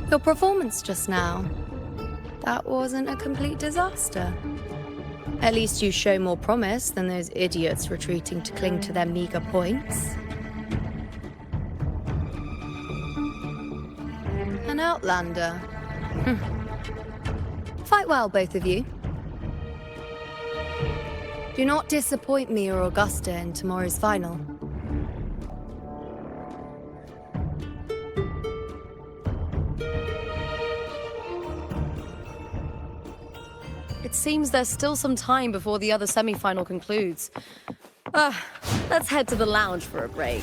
S20: Your performance just now, that wasn't a complete disaster. At least you show more promise than those idiots retreating to cling to their meager points. An outlander. Fight well, both of you. Do not disappoint me or Augusta in tomorrow's final.
S15: It seems there's still some time before the other semi-final concludes. Let's head to the lounge for a break.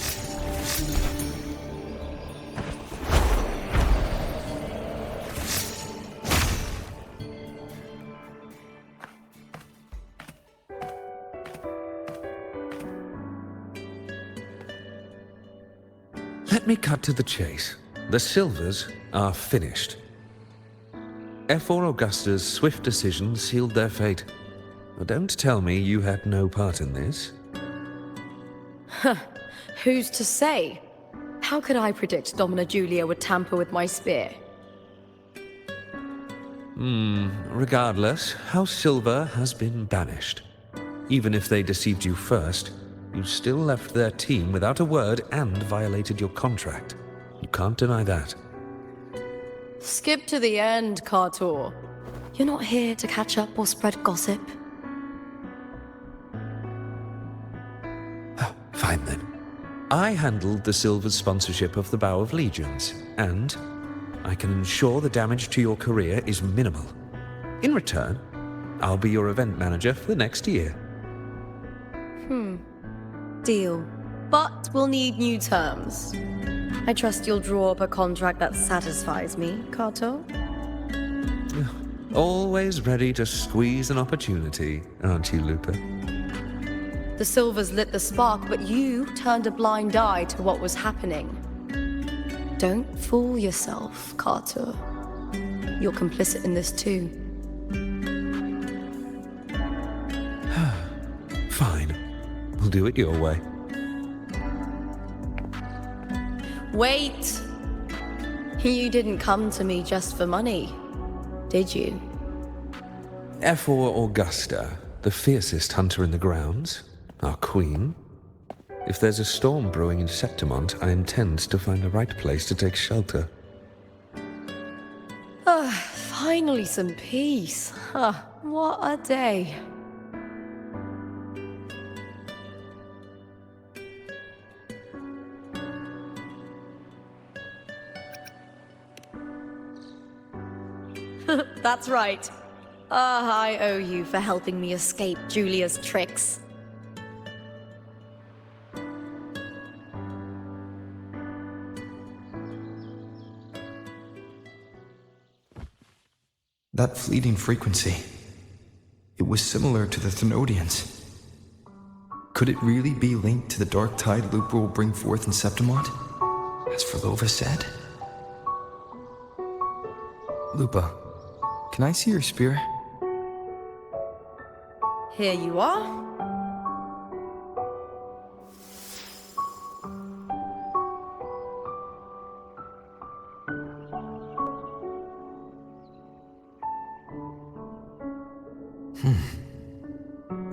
S12: Let me cut to the chase. The Silvers are finished. F4 Augusta's swift decision sealed their fate. But don't tell me you had no part in this.
S15: Who's to say? How could I predict Domina Julia would tamper with my spear?
S12: Regardless, House Silver has been banished. Even if they deceived you first, you still left their team without a word and violated your contract. You can't deny that.
S15: Skip to the end, Kartor. You're not here to catch up or spread gossip.
S12: Fine then. I handled the Silver's sponsorship of the Bow of Legions, and I can ensure the damage to your career is minimal. In return, I'll be your event manager for the next year.
S15: Deal. But we'll need new terms. I trust you'll draw up a contract that satisfies me, Kato.
S12: Always ready to squeeze an opportunity, aren't you, Lupa?
S15: The Silvers lit the spark, but you turned a blind eye to what was happening. Don't fool yourself, Kato. You're complicit in this too.
S12: Fine. We'll do it your way.
S15: Wait! You didn't come to me just for money, did you?
S12: F4 Augusta, the fiercest hunter in the grounds, our queen. If there's a storm brewing in Septimont, I intend to find the right place to take shelter.
S15: Finally some peace. What a day. That's right. I owe you for helping me escape Julia's tricks.
S2: That fleeting frequency. It was similar to the Thenodians. Could it really be linked to the dark tide Lupa will bring forth in Septimont, as Verlova said? Lupa, can I see your spear?
S17: Here you are.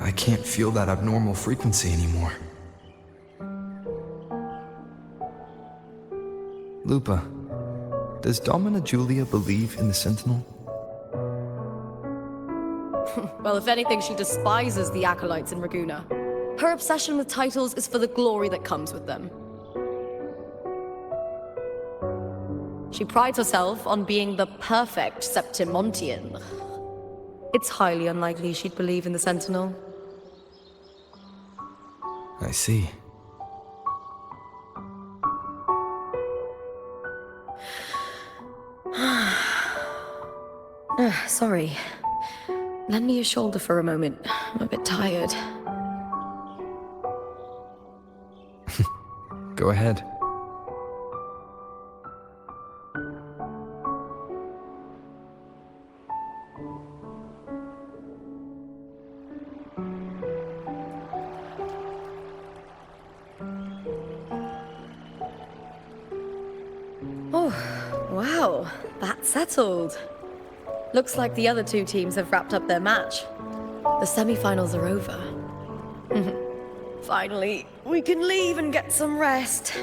S2: I can't feel that abnormal frequency anymore. Lupa, does Domina Julia believe in the Sentinel?
S15: Well, if anything, she despises the acolytes in Raguna. Her obsession with titles is for the glory that comes with them. She prides herself on being the perfect Septimontian. It's highly unlikely she'd believe in the Sentinel.
S2: I see.
S15: Sorry. Lend me your shoulder for a moment. I'm a bit tired.
S2: Go ahead.
S15: Oh, wow. That's settled. Looks like the other two teams have wrapped up their match. The semi-finals are over. Finally, we can leave and get some rest.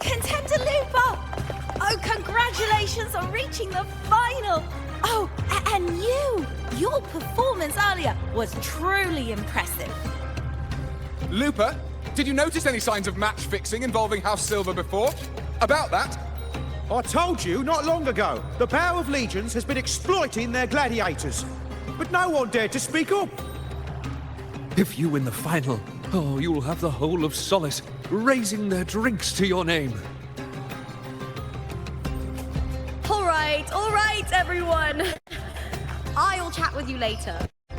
S8: Contender Lupa! Oh, congratulations on reaching the final! Oh, and you! Your performance earlier was truly impressive.
S13: Lupa, did you notice any signs of match fixing involving House Silver before? About that?
S4: I told you not long ago, the Bow of Legions has been exploiting their gladiators. But no one dared to speak up.
S12: If you win the final, oh, you'll have the whole of Solace raising their drinks to your name.
S6: All right, everyone. I'll chat with you later.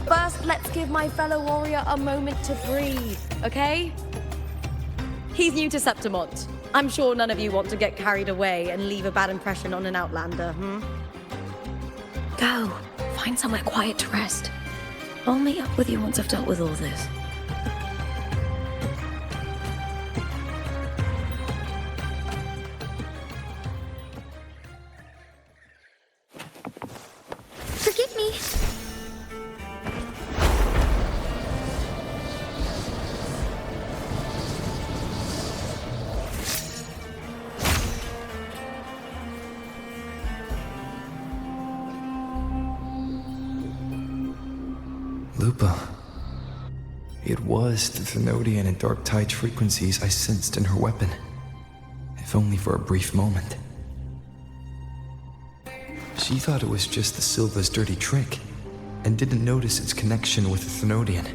S6: First, let's give my fellow warrior a moment to breathe, okay? He's new to Septimont. I'm sure none of you want to get carried away and leave a bad impression on an outlander,
S16: Go. Find somewhere quiet to rest. I'll meet up with you once I've dealt with all this.
S1: Forgive me.
S2: Lupa. It was the Thenodian and Dark Tide frequencies I sensed in her weapon, if only for a brief moment. She thought it was just the Silva's dirty trick, and didn't notice its connection with the Thenodian.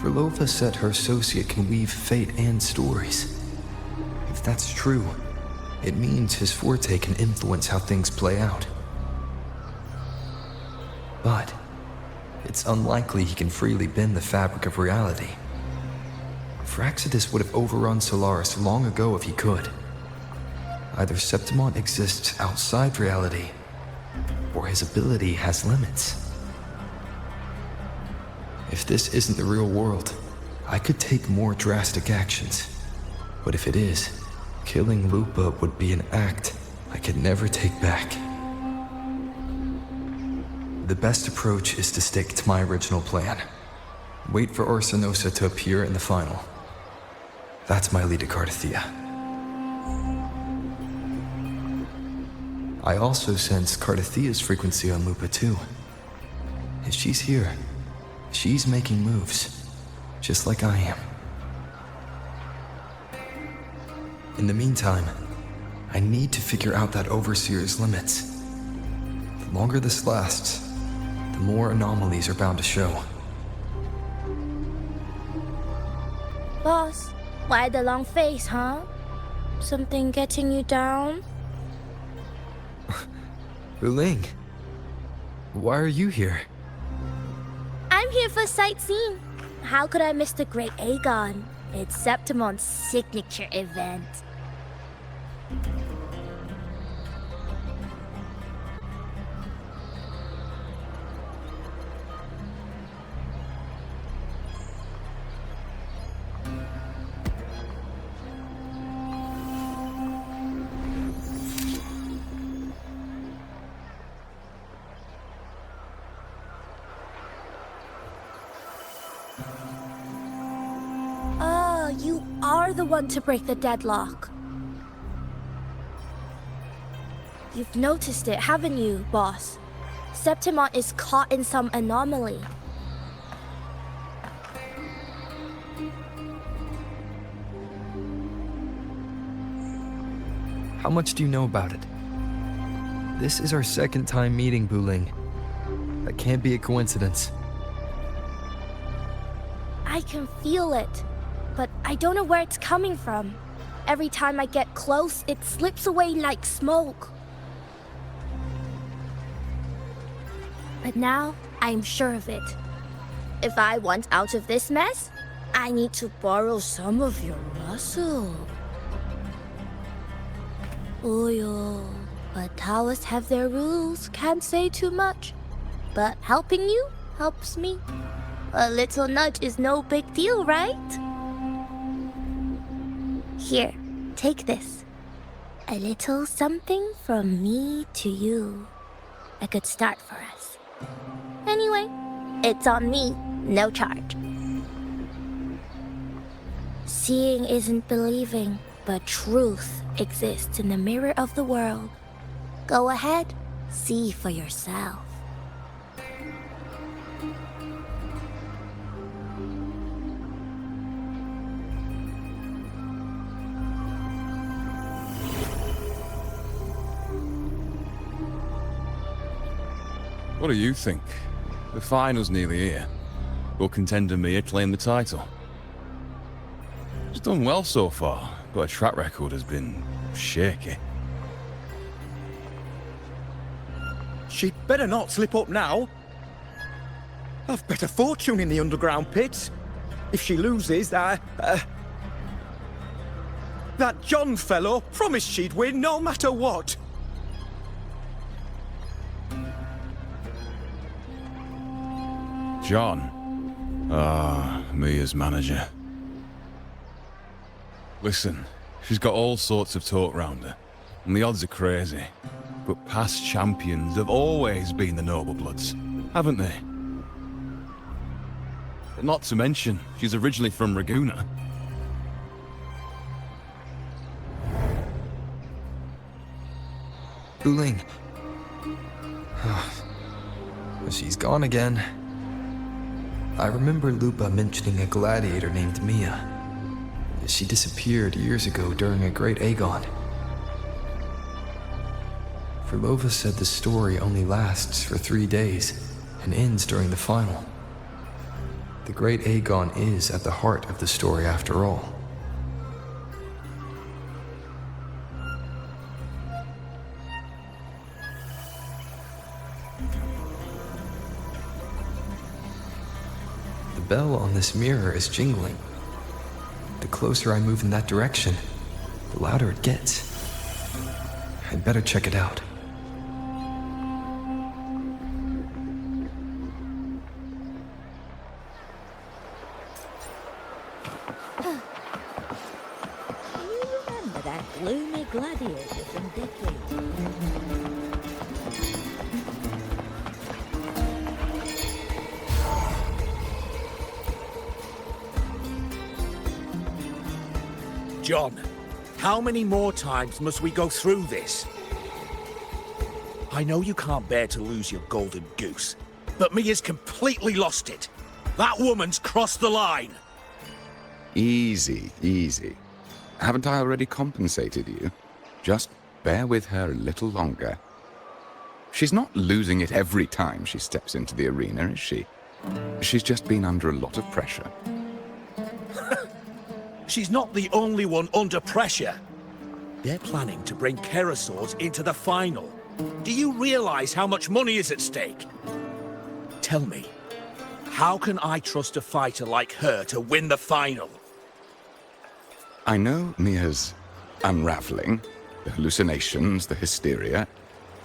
S2: Frolova said her associate can weave fate and stories. If that's true, it means his forte can influence how things play out. But it's unlikely he can freely bend the fabric of reality. Fraxidus would have overrun Solaris long ago if he could. Either Septimont exists outside reality, or his ability has limits. If this isn't the real world, I could take more drastic actions. But if it is, killing Lupa would be an act I could never take back. The best approach is to stick to my original plan. Wait for Arsinosa to appear in the final. That's my lead to Cardathia. I also sense Cardathia's frequency on Lupa too. If she's here, she's making moves, just like I am. In the meantime, I need to figure out that Overseer's limits. The longer this lasts, the more anomalies are bound to show.
S1: Boss, why the long face, huh? Something getting you down?
S2: Buling, why are you here?
S1: I'm here for sightseeing. How could I miss the Great Aegon? It's Septimont's signature event. You are the one to break the deadlock. You've noticed it, haven't you, boss? Septimont is caught in some anomaly.
S2: How much do you know about it? This is our second time meeting, Buling. That can't be a coincidence.
S1: I can feel it, but I don't know where it's coming from. Every time I get close, it slips away like smoke. But now, I'm sure of it. If I want out of this mess, I need to borrow some of your muscle. Oyo, but Taoists have their rules, can't say too much. But helping you helps me. A little nudge is no big deal, right? Here, take this. A little something from me to you. A good start for us. Anyway, it's on me, no charge. Seeing isn't believing, but truth exists in the mirror of the world. Go ahead, see for yourself.
S13: What do you think? The final's nearly here. Will contender Mia claim the title? She's done well so far, but her track record has been shaky.
S10: She'd better not slip up now. I've bet a fortune in the underground pits. If she loses, that John fellow promised she'd win no matter what.
S13: John. Mia's manager. Listen, she's got all sorts of talk round her, and the odds are crazy. But past champions have always been the noble bloods, haven't they? Not to mention, she's originally from Raguna.
S2: Buling. She's gone again. I remember Lupa mentioning a gladiator named Mia. She disappeared years ago during a great Aegon. Frolova said the story only lasts for 3 days and ends during the final. The great Aegon is at the heart of the story after all. The bell on this mirror is jingling. The closer I move in that direction, the louder it gets. I'd better check it out.
S5: Remember that gloomy gladiator from decades?
S4: John, how many more times must we go through this? I know you can't bear to lose your golden goose, but Mia's completely lost it. That woman's crossed the line.
S21: Easy, easy. Haven't I already compensated you? Just bear with her a little longer. She's not losing it every time she steps into the arena, is she? She's just been under a lot of pressure.
S4: She's not the only one under pressure. They're planning to bring Keresaurs into the final. Do you realize how much money is at stake? Tell me, how can I trust a fighter like her to win the final?
S21: I know Mia's unraveling, the hallucinations, the hysteria.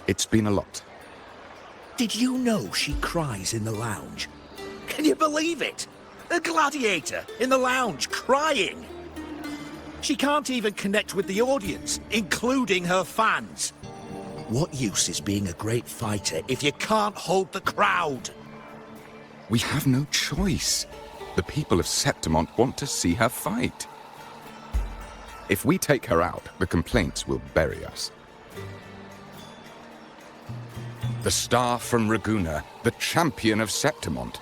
S21: It's been a lot.
S4: Did you know she cries in the lounge? Can you believe it? A gladiator in the lounge crying. She can't even connect with the audience, including her fans. What use is being a great fighter if you can't hold the crowd?
S21: We have no choice. The people of Septimont want to see her fight. If we take her out, the complaints will bury us. The star from Raguna, the champion of Septimont.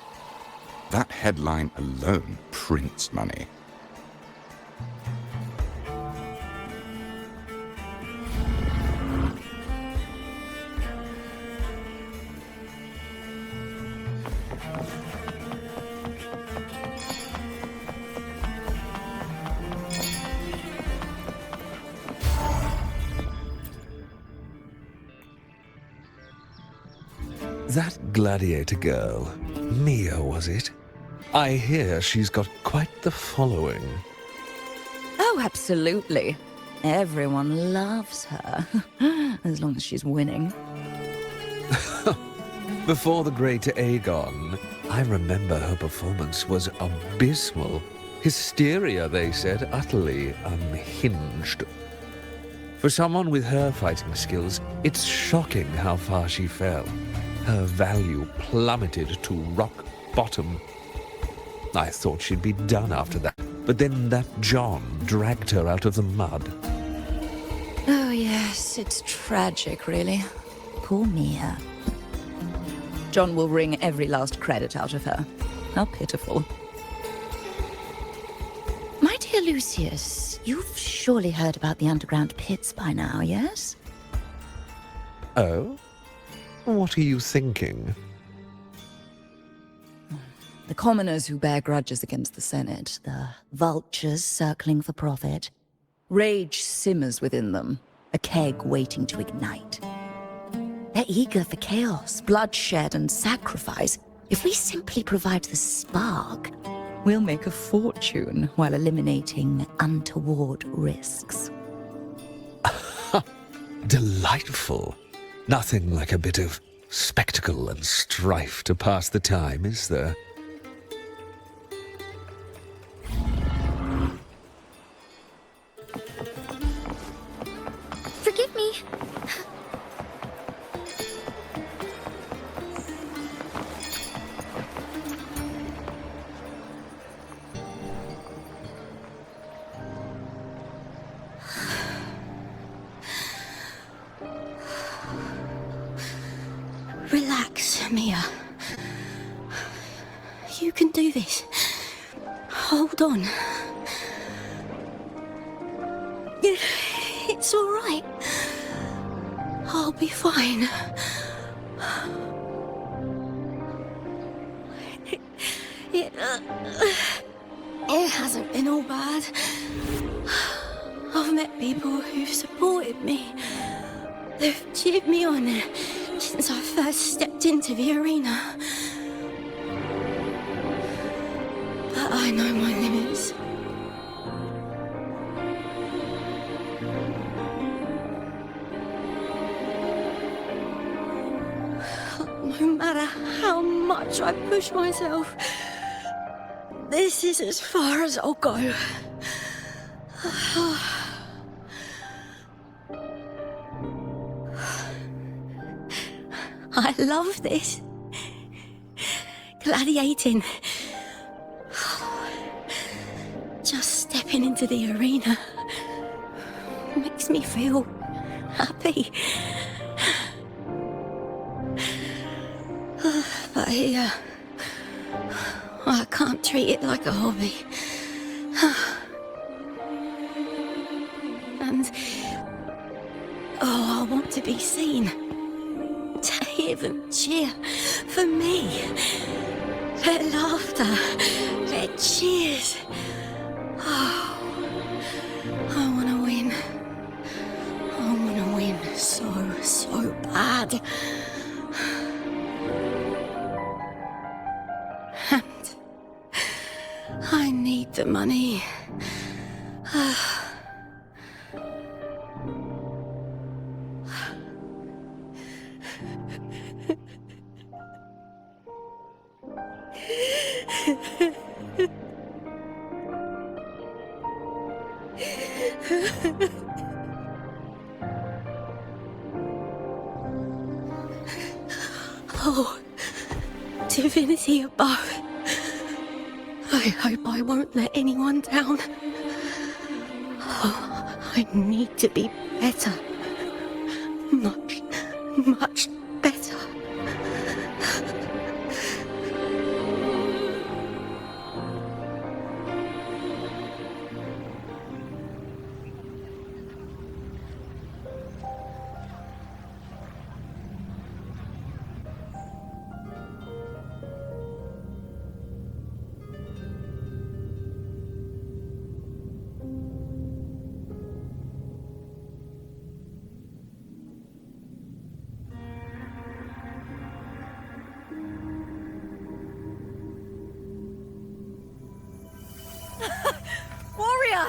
S21: That headline alone prints money.
S12: That gladiator girl, Mia, was it? I hear she's got quite the following.
S11: Oh, absolutely. Everyone loves her. As long as she's winning.
S12: Before the great Aegon, I remember her performance was abysmal. Hysteria, they said, utterly unhinged. For someone with her fighting skills, it's shocking how far she fell. Her value plummeted to rock bottom. I thought she'd be done after that, but then that John dragged her out of the mud.
S5: Oh yes, it's tragic, really. Poor Mia. John will wring every last credit out of her. How pitiful. My dear Lucius, you've surely heard about the underground pits by now, yes?
S12: Oh? What are you thinking?
S5: The commoners who bear grudges against the Senate, the vultures circling for profit. Rage simmers within them, a keg waiting to ignite. They're eager for chaos, bloodshed, and sacrifice. If we simply provide the spark, we'll make a fortune while eliminating untoward risks.
S12: Delightful. Nothing like a bit of spectacle and strife to pass the time, is there?
S1: Forgive me.
S18: Relax, Mia. You can do this. Hold on. It's all right. I'll be fine. It hasn't been all bad. I've met people who've supported me. They've cheered me on since I first stepped into the arena. But I know my limits. No matter how much I push myself, this is as far as I'll go. I love this. Gladiating. Just stepping into the arena makes me feel happy. But here, I can't treat it like a hobby. And, I want to be seen. To hear them cheer for me. Their laughter, their cheers. Oh, I want to win. I want to win so bad. And I need the money. Oh, divinity above. I hope I won't let anyone down. Oh, I need to be better. Much better.
S11: Warrior!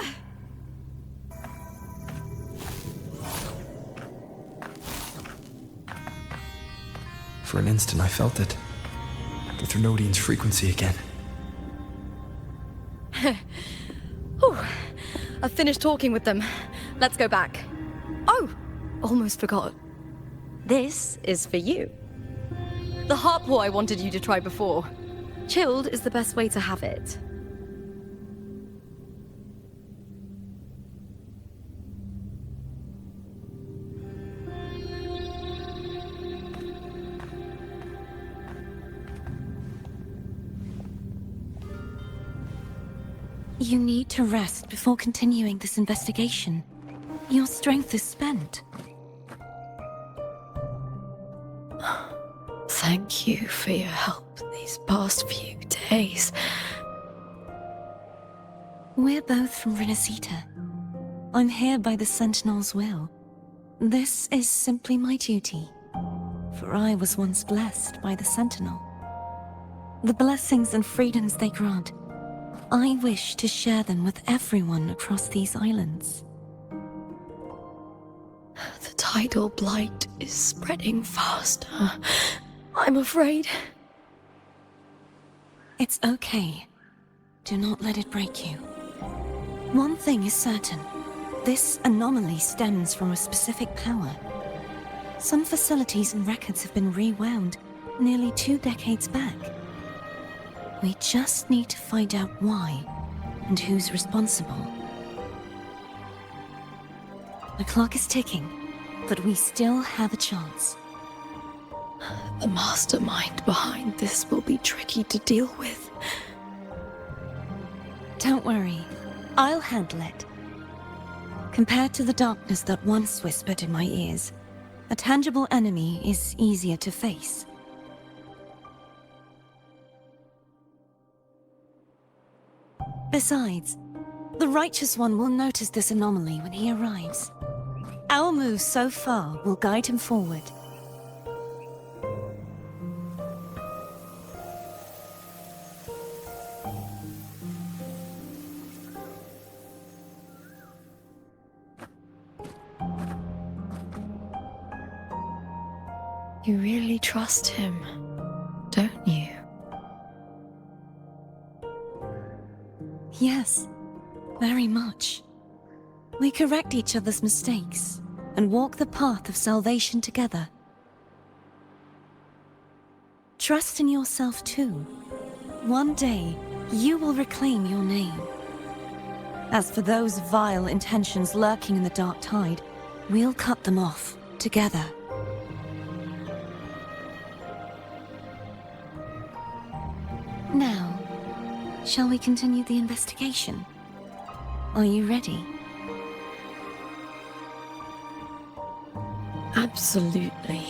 S2: For an instant, I felt it. The Thermodian's frequency again.
S6: Whew. I've finished talking with them. Let's go back. Oh, almost forgot. This is for you. The heart pour I wanted you to try before. Chilled is the best way to have it.
S16: You need to rest before continuing this investigation. Your strength is spent.
S15: Thank you for your help these past few days.
S16: We're both from Renacita. I'm here by the Sentinel's will. This is simply my duty, for I was once blessed by the Sentinel. The blessings and freedoms they grant, I wish to share them with everyone across these islands.
S15: The tidal blight is spreading faster. I'm afraid.
S16: It's okay. Do not let it break you. One thing is certain. This anomaly stems from a specific power. Some facilities and records have been rewound nearly 2 decades back. We just need to find out why and who's responsible. The clock is ticking, but we still have a chance.
S15: The mastermind behind this will be tricky to deal with.
S16: Don't worry, I'll handle it. Compared to the darkness that once whispered in my ears, a tangible enemy is easier to face. Besides, the Righteous One will notice this anomaly when he arrives. Our moves so far will guide him forward.
S15: You really trust him, don't you?
S16: Yes, very much. We correct each other's mistakes and walk the path of salvation together. Trust in yourself too. One day, you will reclaim your name. As for those vile intentions lurking in the dark tide, we'll cut them off together. Now, shall we continue the investigation? Are you ready?
S15: Absolutely.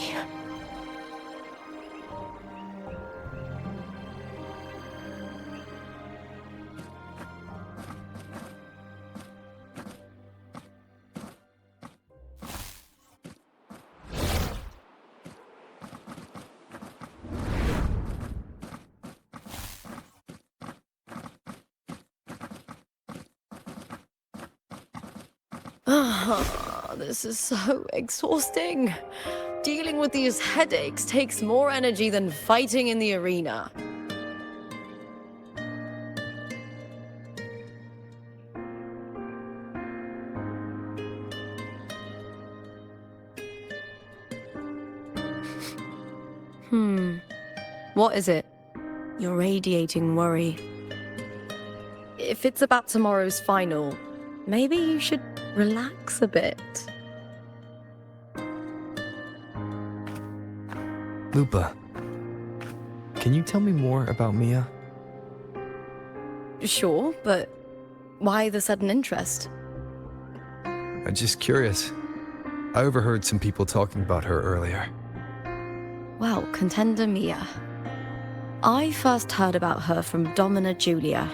S15: This is so exhausting. Dealing with these headaches takes more energy than fighting in the arena. What is it? You're radiating worry. If it's about tomorrow's final, maybe you should relax a bit.
S2: Lupa, can you tell me more about Mia?
S15: Sure, but why the sudden interest?
S2: I'm just curious. I overheard some people talking about her earlier.
S15: Well, contender Mia. I first heard about her from Domina Julia.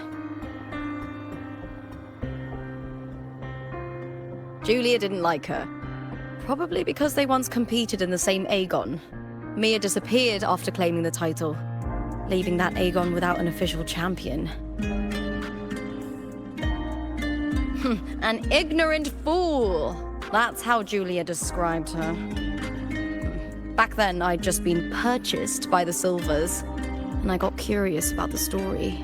S15: Julia didn't like her. Probably because they once competed in the same Aegon. Mia disappeared after claiming the title, leaving that Aegon without an official champion. An ignorant fool! That's how Julia described her. Back then, I'd just been purchased by the Silvers, and I got curious about the story.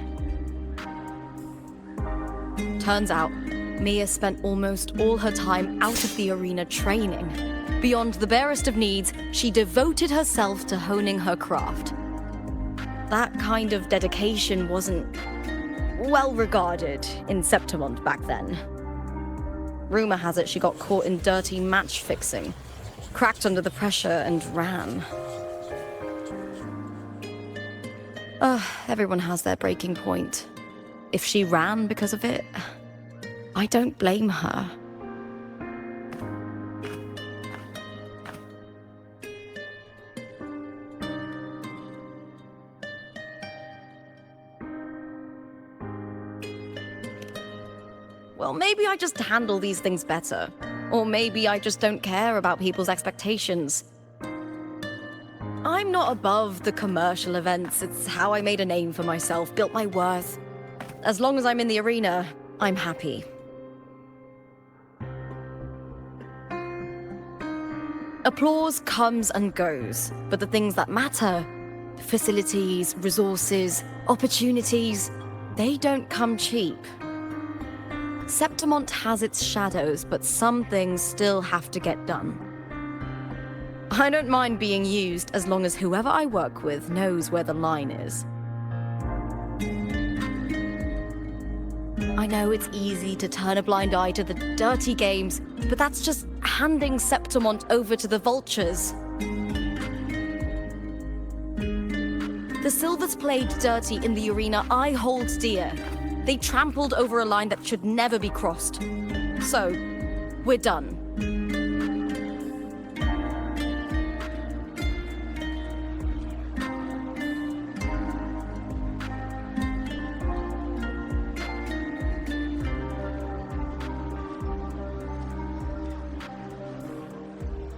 S6: Turns out, Mia spent almost all her time out of the arena training. Beyond the barest of needs, she devoted herself to honing her craft. That kind of dedication wasn't well regarded in Septimont back then. Rumor has it she got caught in dirty match fixing, cracked under the pressure and ran. Everyone has their breaking point. If she ran because of it, I don't blame her. Well, maybe I just handle these things better. Or maybe I just don't care about people's expectations. I'm not above the commercial events. It's how I made a name for myself, built my worth. As long as I'm in the arena, I'm happy. Applause comes and goes, but the things that matter, facilities, resources, opportunities, they don't come cheap. Septimont has its shadows, but some things still have to get done. I don't mind being used as long as whoever I work with knows where the line is. I know it's easy to turn a blind eye to the dirty games, but that's just handing Septimont over to the vultures. The Silvers played dirty in the arena I hold dear. They trampled over a line that should never be crossed. So, we're done.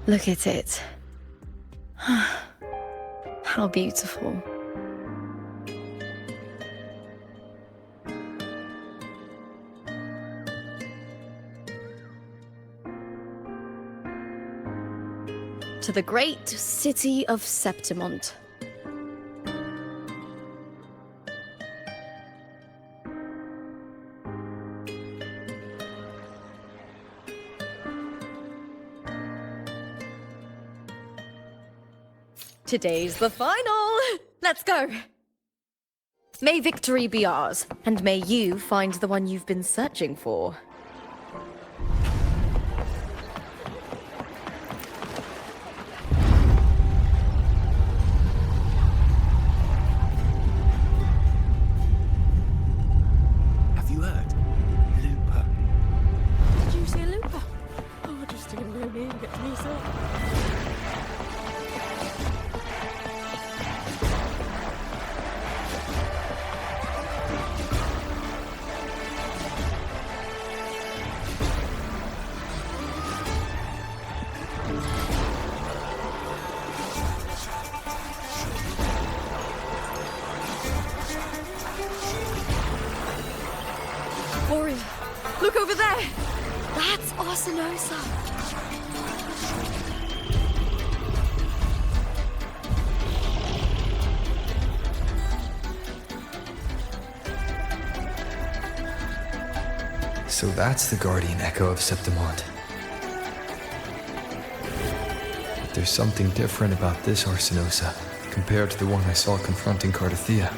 S6: Look at it. How beautiful. To the great city of Septimont. Today's the final! Let's go! May victory be ours, and may you find the one you've been searching for.
S4: Have you heard? Looper.
S8: Did you see a looper? Oh, just stick him below me and get to me, sir.
S6: Warrior, look over there! That's Arsinosa!
S2: So that's the guardian echo of Septimont. But there's something different about this Arsinosa compared to the one I saw confronting Cardathea.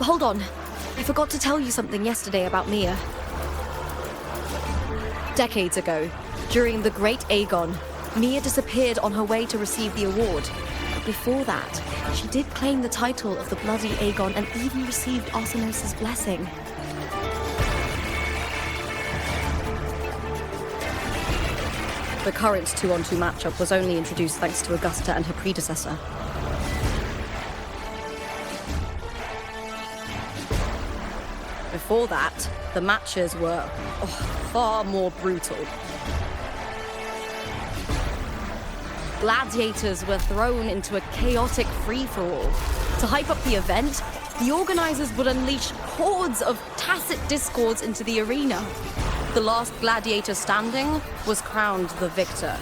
S6: Hold on. I forgot to tell you something yesterday about Mia. Decades ago, during the Great Aegon, Mia disappeared on her way to receive the award. But before that, she did claim the title of the Bloody Aegon and even received Arsinosa's blessing. The current 2-on-2 matchup was only introduced thanks to Augusta and her predecessor. Before that, the matches were far more brutal. Gladiators were thrown into a chaotic free-for-all. To hype up the event, the organizers would unleash hordes of tacit discords into the arena. The last gladiator standing was crowned the victor.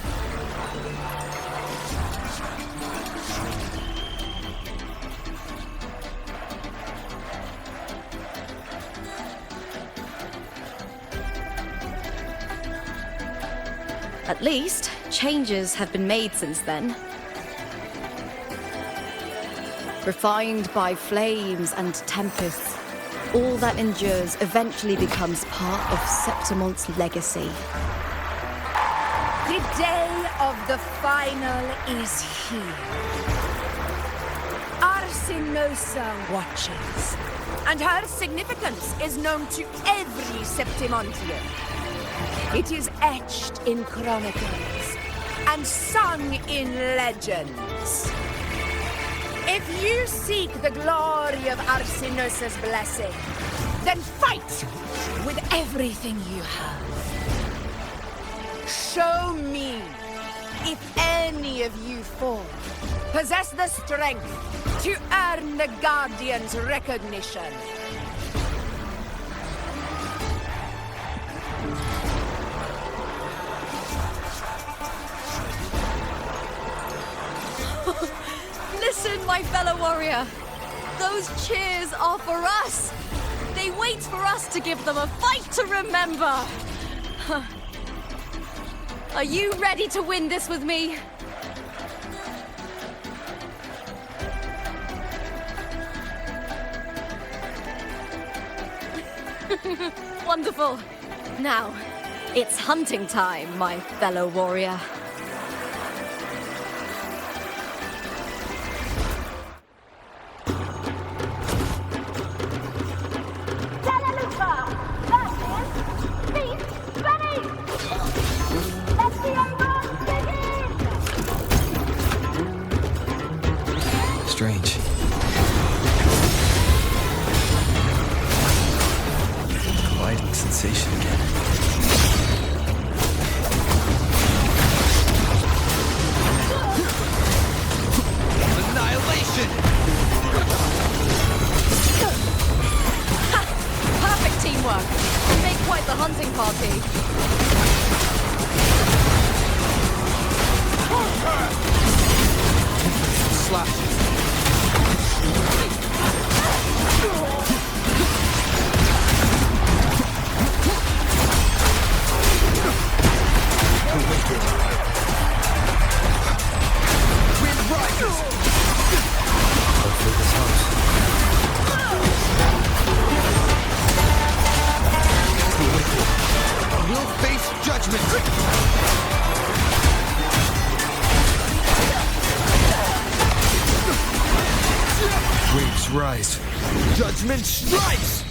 S6: At least, changes have been made since then. Refined by flames and tempests, all that endures eventually becomes part of Septimont's legacy.
S19: The day of the final is here. Arsinosa watches, and her significance is known to every Septimontian. It is etched in chronicles and sung in legends. If you seek the glory of Arsinosa's blessing, then fight with everything you have. Show me if any of you four possess the strength to earn the Guardian's recognition.
S6: Listen, my fellow warrior. Those cheers are for us. They wait for us to give them a fight to remember. Are you ready to win this with me? Wonderful. Now, it's hunting time, my fellow warrior.
S2: Strange. Gliding sensation again.
S9: Annihilation!
S6: Ha! Perfect teamwork. We make quite the hunting party.
S9: Slashes. Wind rises.
S2: Hopefully this helps.
S9: We'll face judgment.
S2: Waves rise.
S9: Judgment strikes!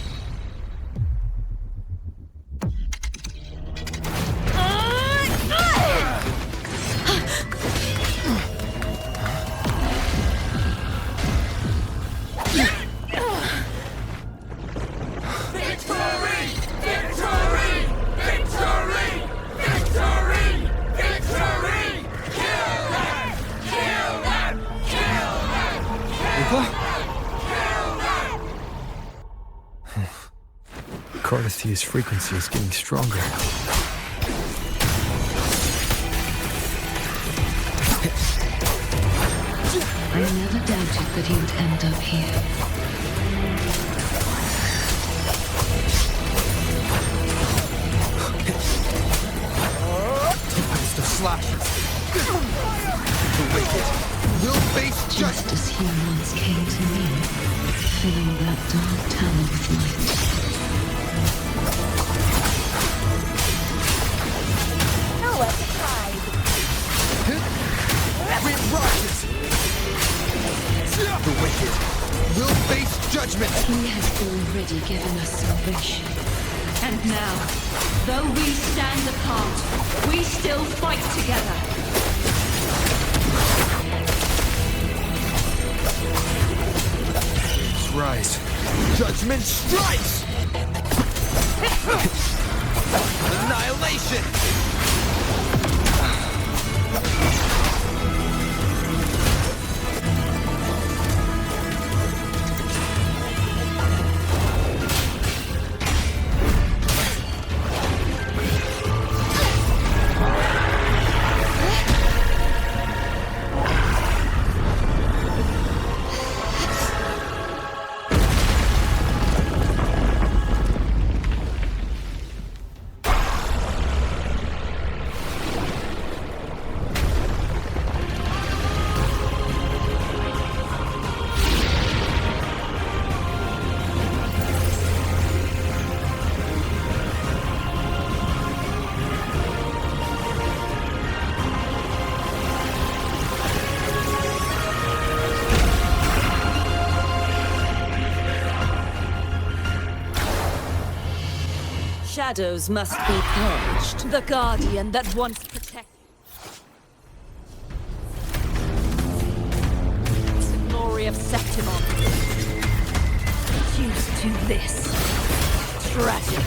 S2: Cardathia's frequency is getting stronger.
S3: I never doubted that he would end up here.
S9: Tempest of slashes. The wicked will face
S3: Just as he once came to me, filling that dark tower with light.
S19: Nowhere to hide.
S9: Wind rises. The wicked will face judgment.
S3: He has already given us salvation. And now, though we stand apart, we still fight together.
S9: Rise. Judgment strikes! Annihilation!
S5: shadows must be purged. The guardian that once protected. The glory of Septimont. Used to this. Tragic.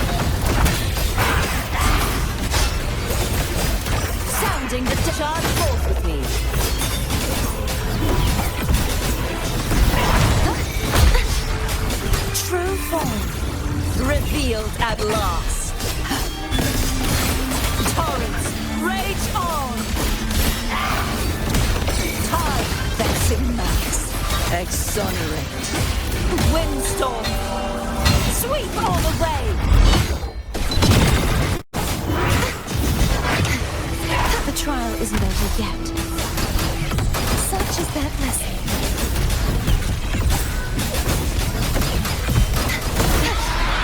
S5: Sounding the charge forth with me. True form revealed at last. Torrents rage on. Tide that's in mass. Exonerate. Windstorm sweep all away.
S16: The trial isn't over yet. Such is their blessing.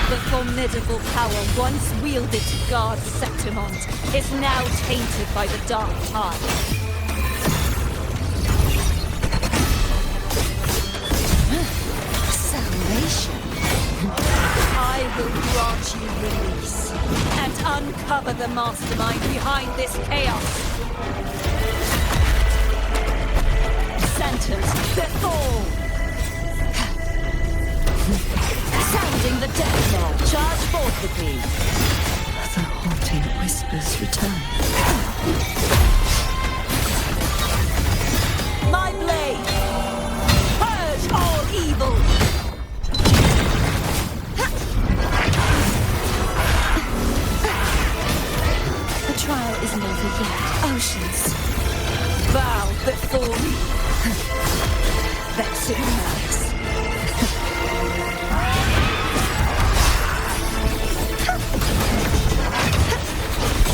S5: The formidable power once wielded to guard Septimont is now tainted by the dark tide. Salvation. I will grant you release and uncover the mastermind behind this chaos. Sentence before. Sounding the death knell, charge forth with me.
S16: The haunting whispers return.
S5: My blade, purge all evil.
S16: The trial isn't over yet. Oceans,
S5: bow before me. Vexing malice.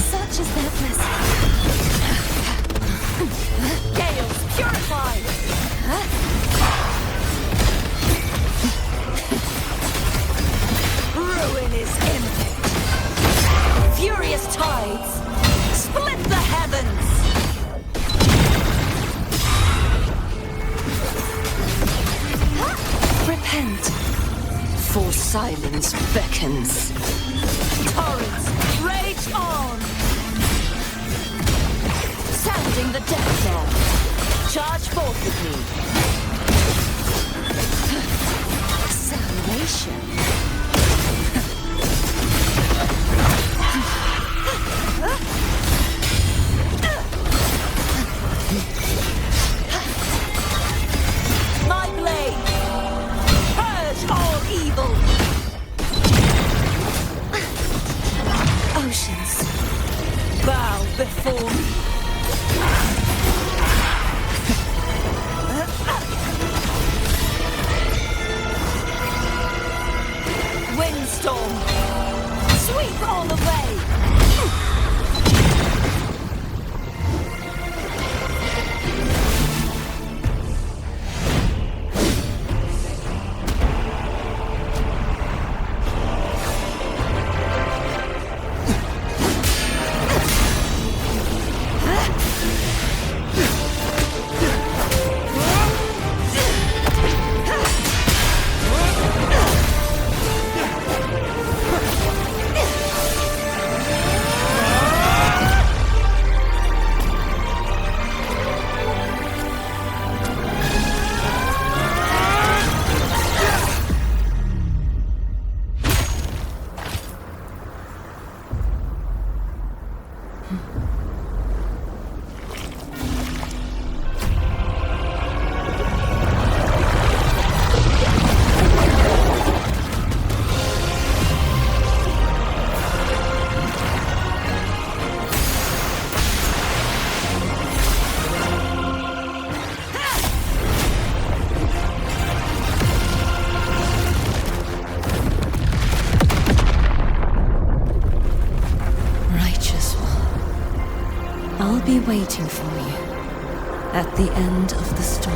S16: Such is their blessing.
S5: Gales purified. Ruin is imminent. Furious tides split the heavens.
S16: Repent,
S5: for silence beckons. Torrents rage on. Sounding the death knell, charge forth with me. Salvation. My blade, purge all evil.
S16: oceans,
S5: bow before me. Windstorm, sweep all away.
S16: I'll be waiting for you at the end of the story.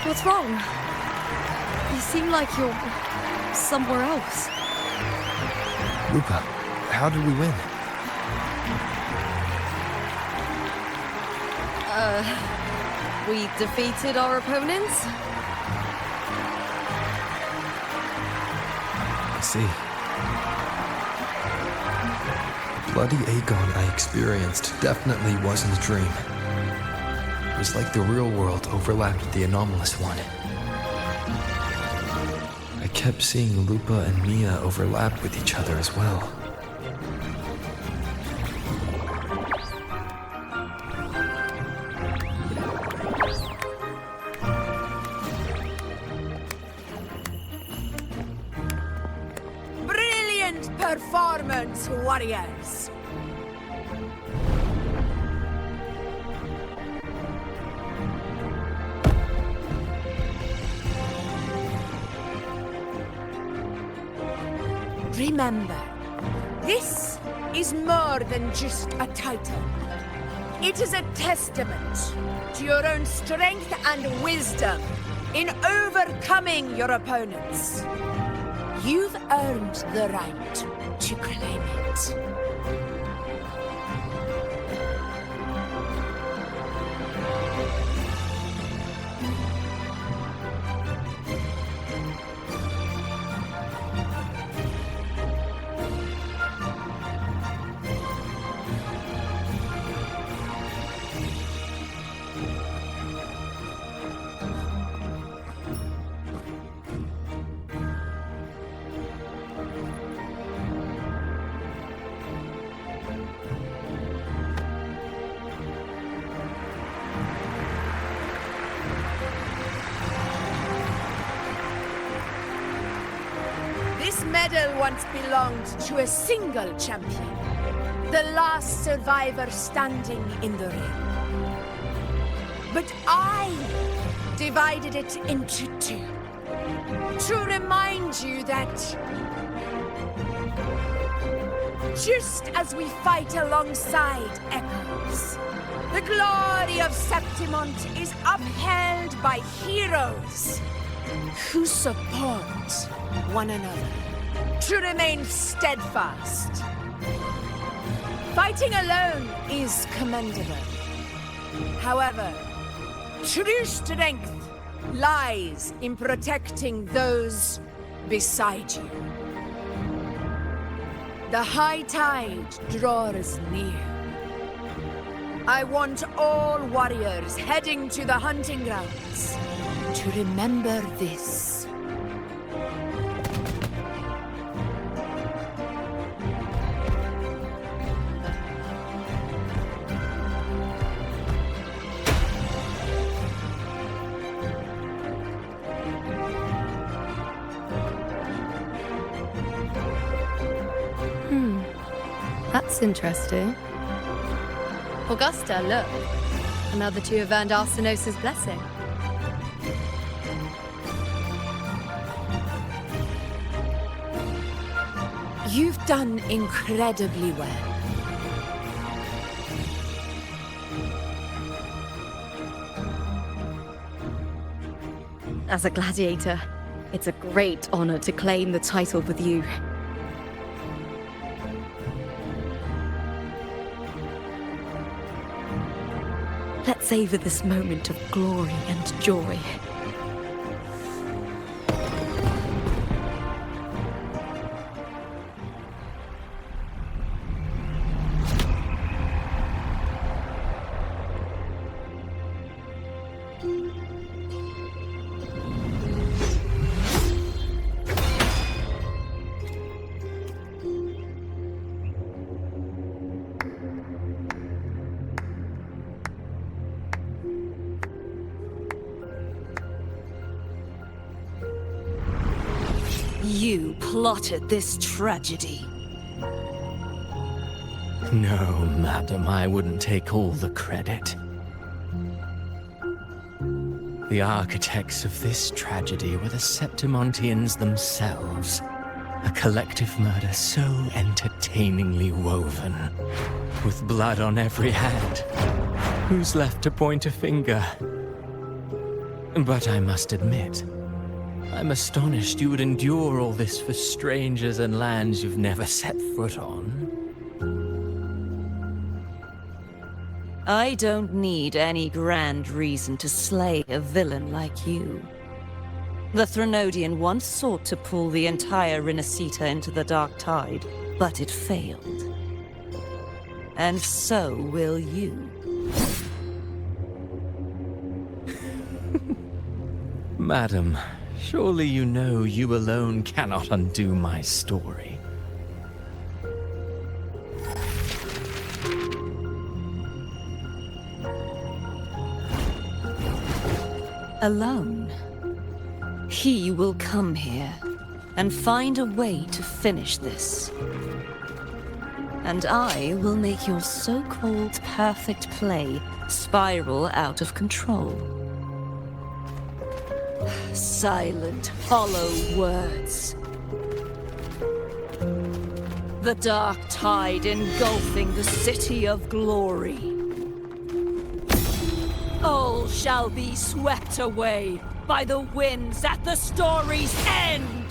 S15: What's wrong? You seem like you're somewhere else.
S2: Lupa, how did we win?
S15: We defeated our opponents?
S2: I see. The bloody Aegon I experienced definitely wasn't a dream. It was like the real world overlapped with the anomalous one. I kept seeing Lupa and Mia overlap with each other as well.
S19: Brilliant performance, warriors! Remember, this is more than just a title. It is a testament to your own strength and wisdom in overcoming your opponents. You've earned the right to claim it. This medal once belonged to a single champion, the last survivor standing in the ring. But I divided it into two, to remind you that just as we fight alongside echoes, the glory of Septimont is upheld by heroes who support one another, to remain steadfast. Fighting alone is commendable. However, true strength lies in protecting those beside you. The high tide draws near. I want all warriors heading to the hunting grounds to remember this.
S20: That's interesting. Augusta, look. Another two have earned Arsinosa's blessing.
S19: You've done incredibly well.
S15: As a gladiator, it's a great honor to claim the title with you. Let's savor this moment of glory and joy.
S6: You plotted this tragedy.
S7: No, madam, I wouldn't take all the credit. The architects of this tragedy were the Septimontians themselves. A collective murder so entertainingly woven, with blood on every hand. Who's left to point a finger? But I must admit, I'm astonished you would endure all this for strangers and lands you've never set foot on.
S16: I don't need any grand reason to slay a villain like you. The Threnodian once sought to pull the entire Rinascita into the Dark Tide, but it failed. And so will you.
S7: Madam, surely you know you alone cannot undo my story.
S16: Alone. He will come here and find a way to finish this. And I will make your so-called perfect play spiral out of control. Silent, hollow words. The dark tide engulfing the city of glory. All shall be swept away by the winds at the story's end!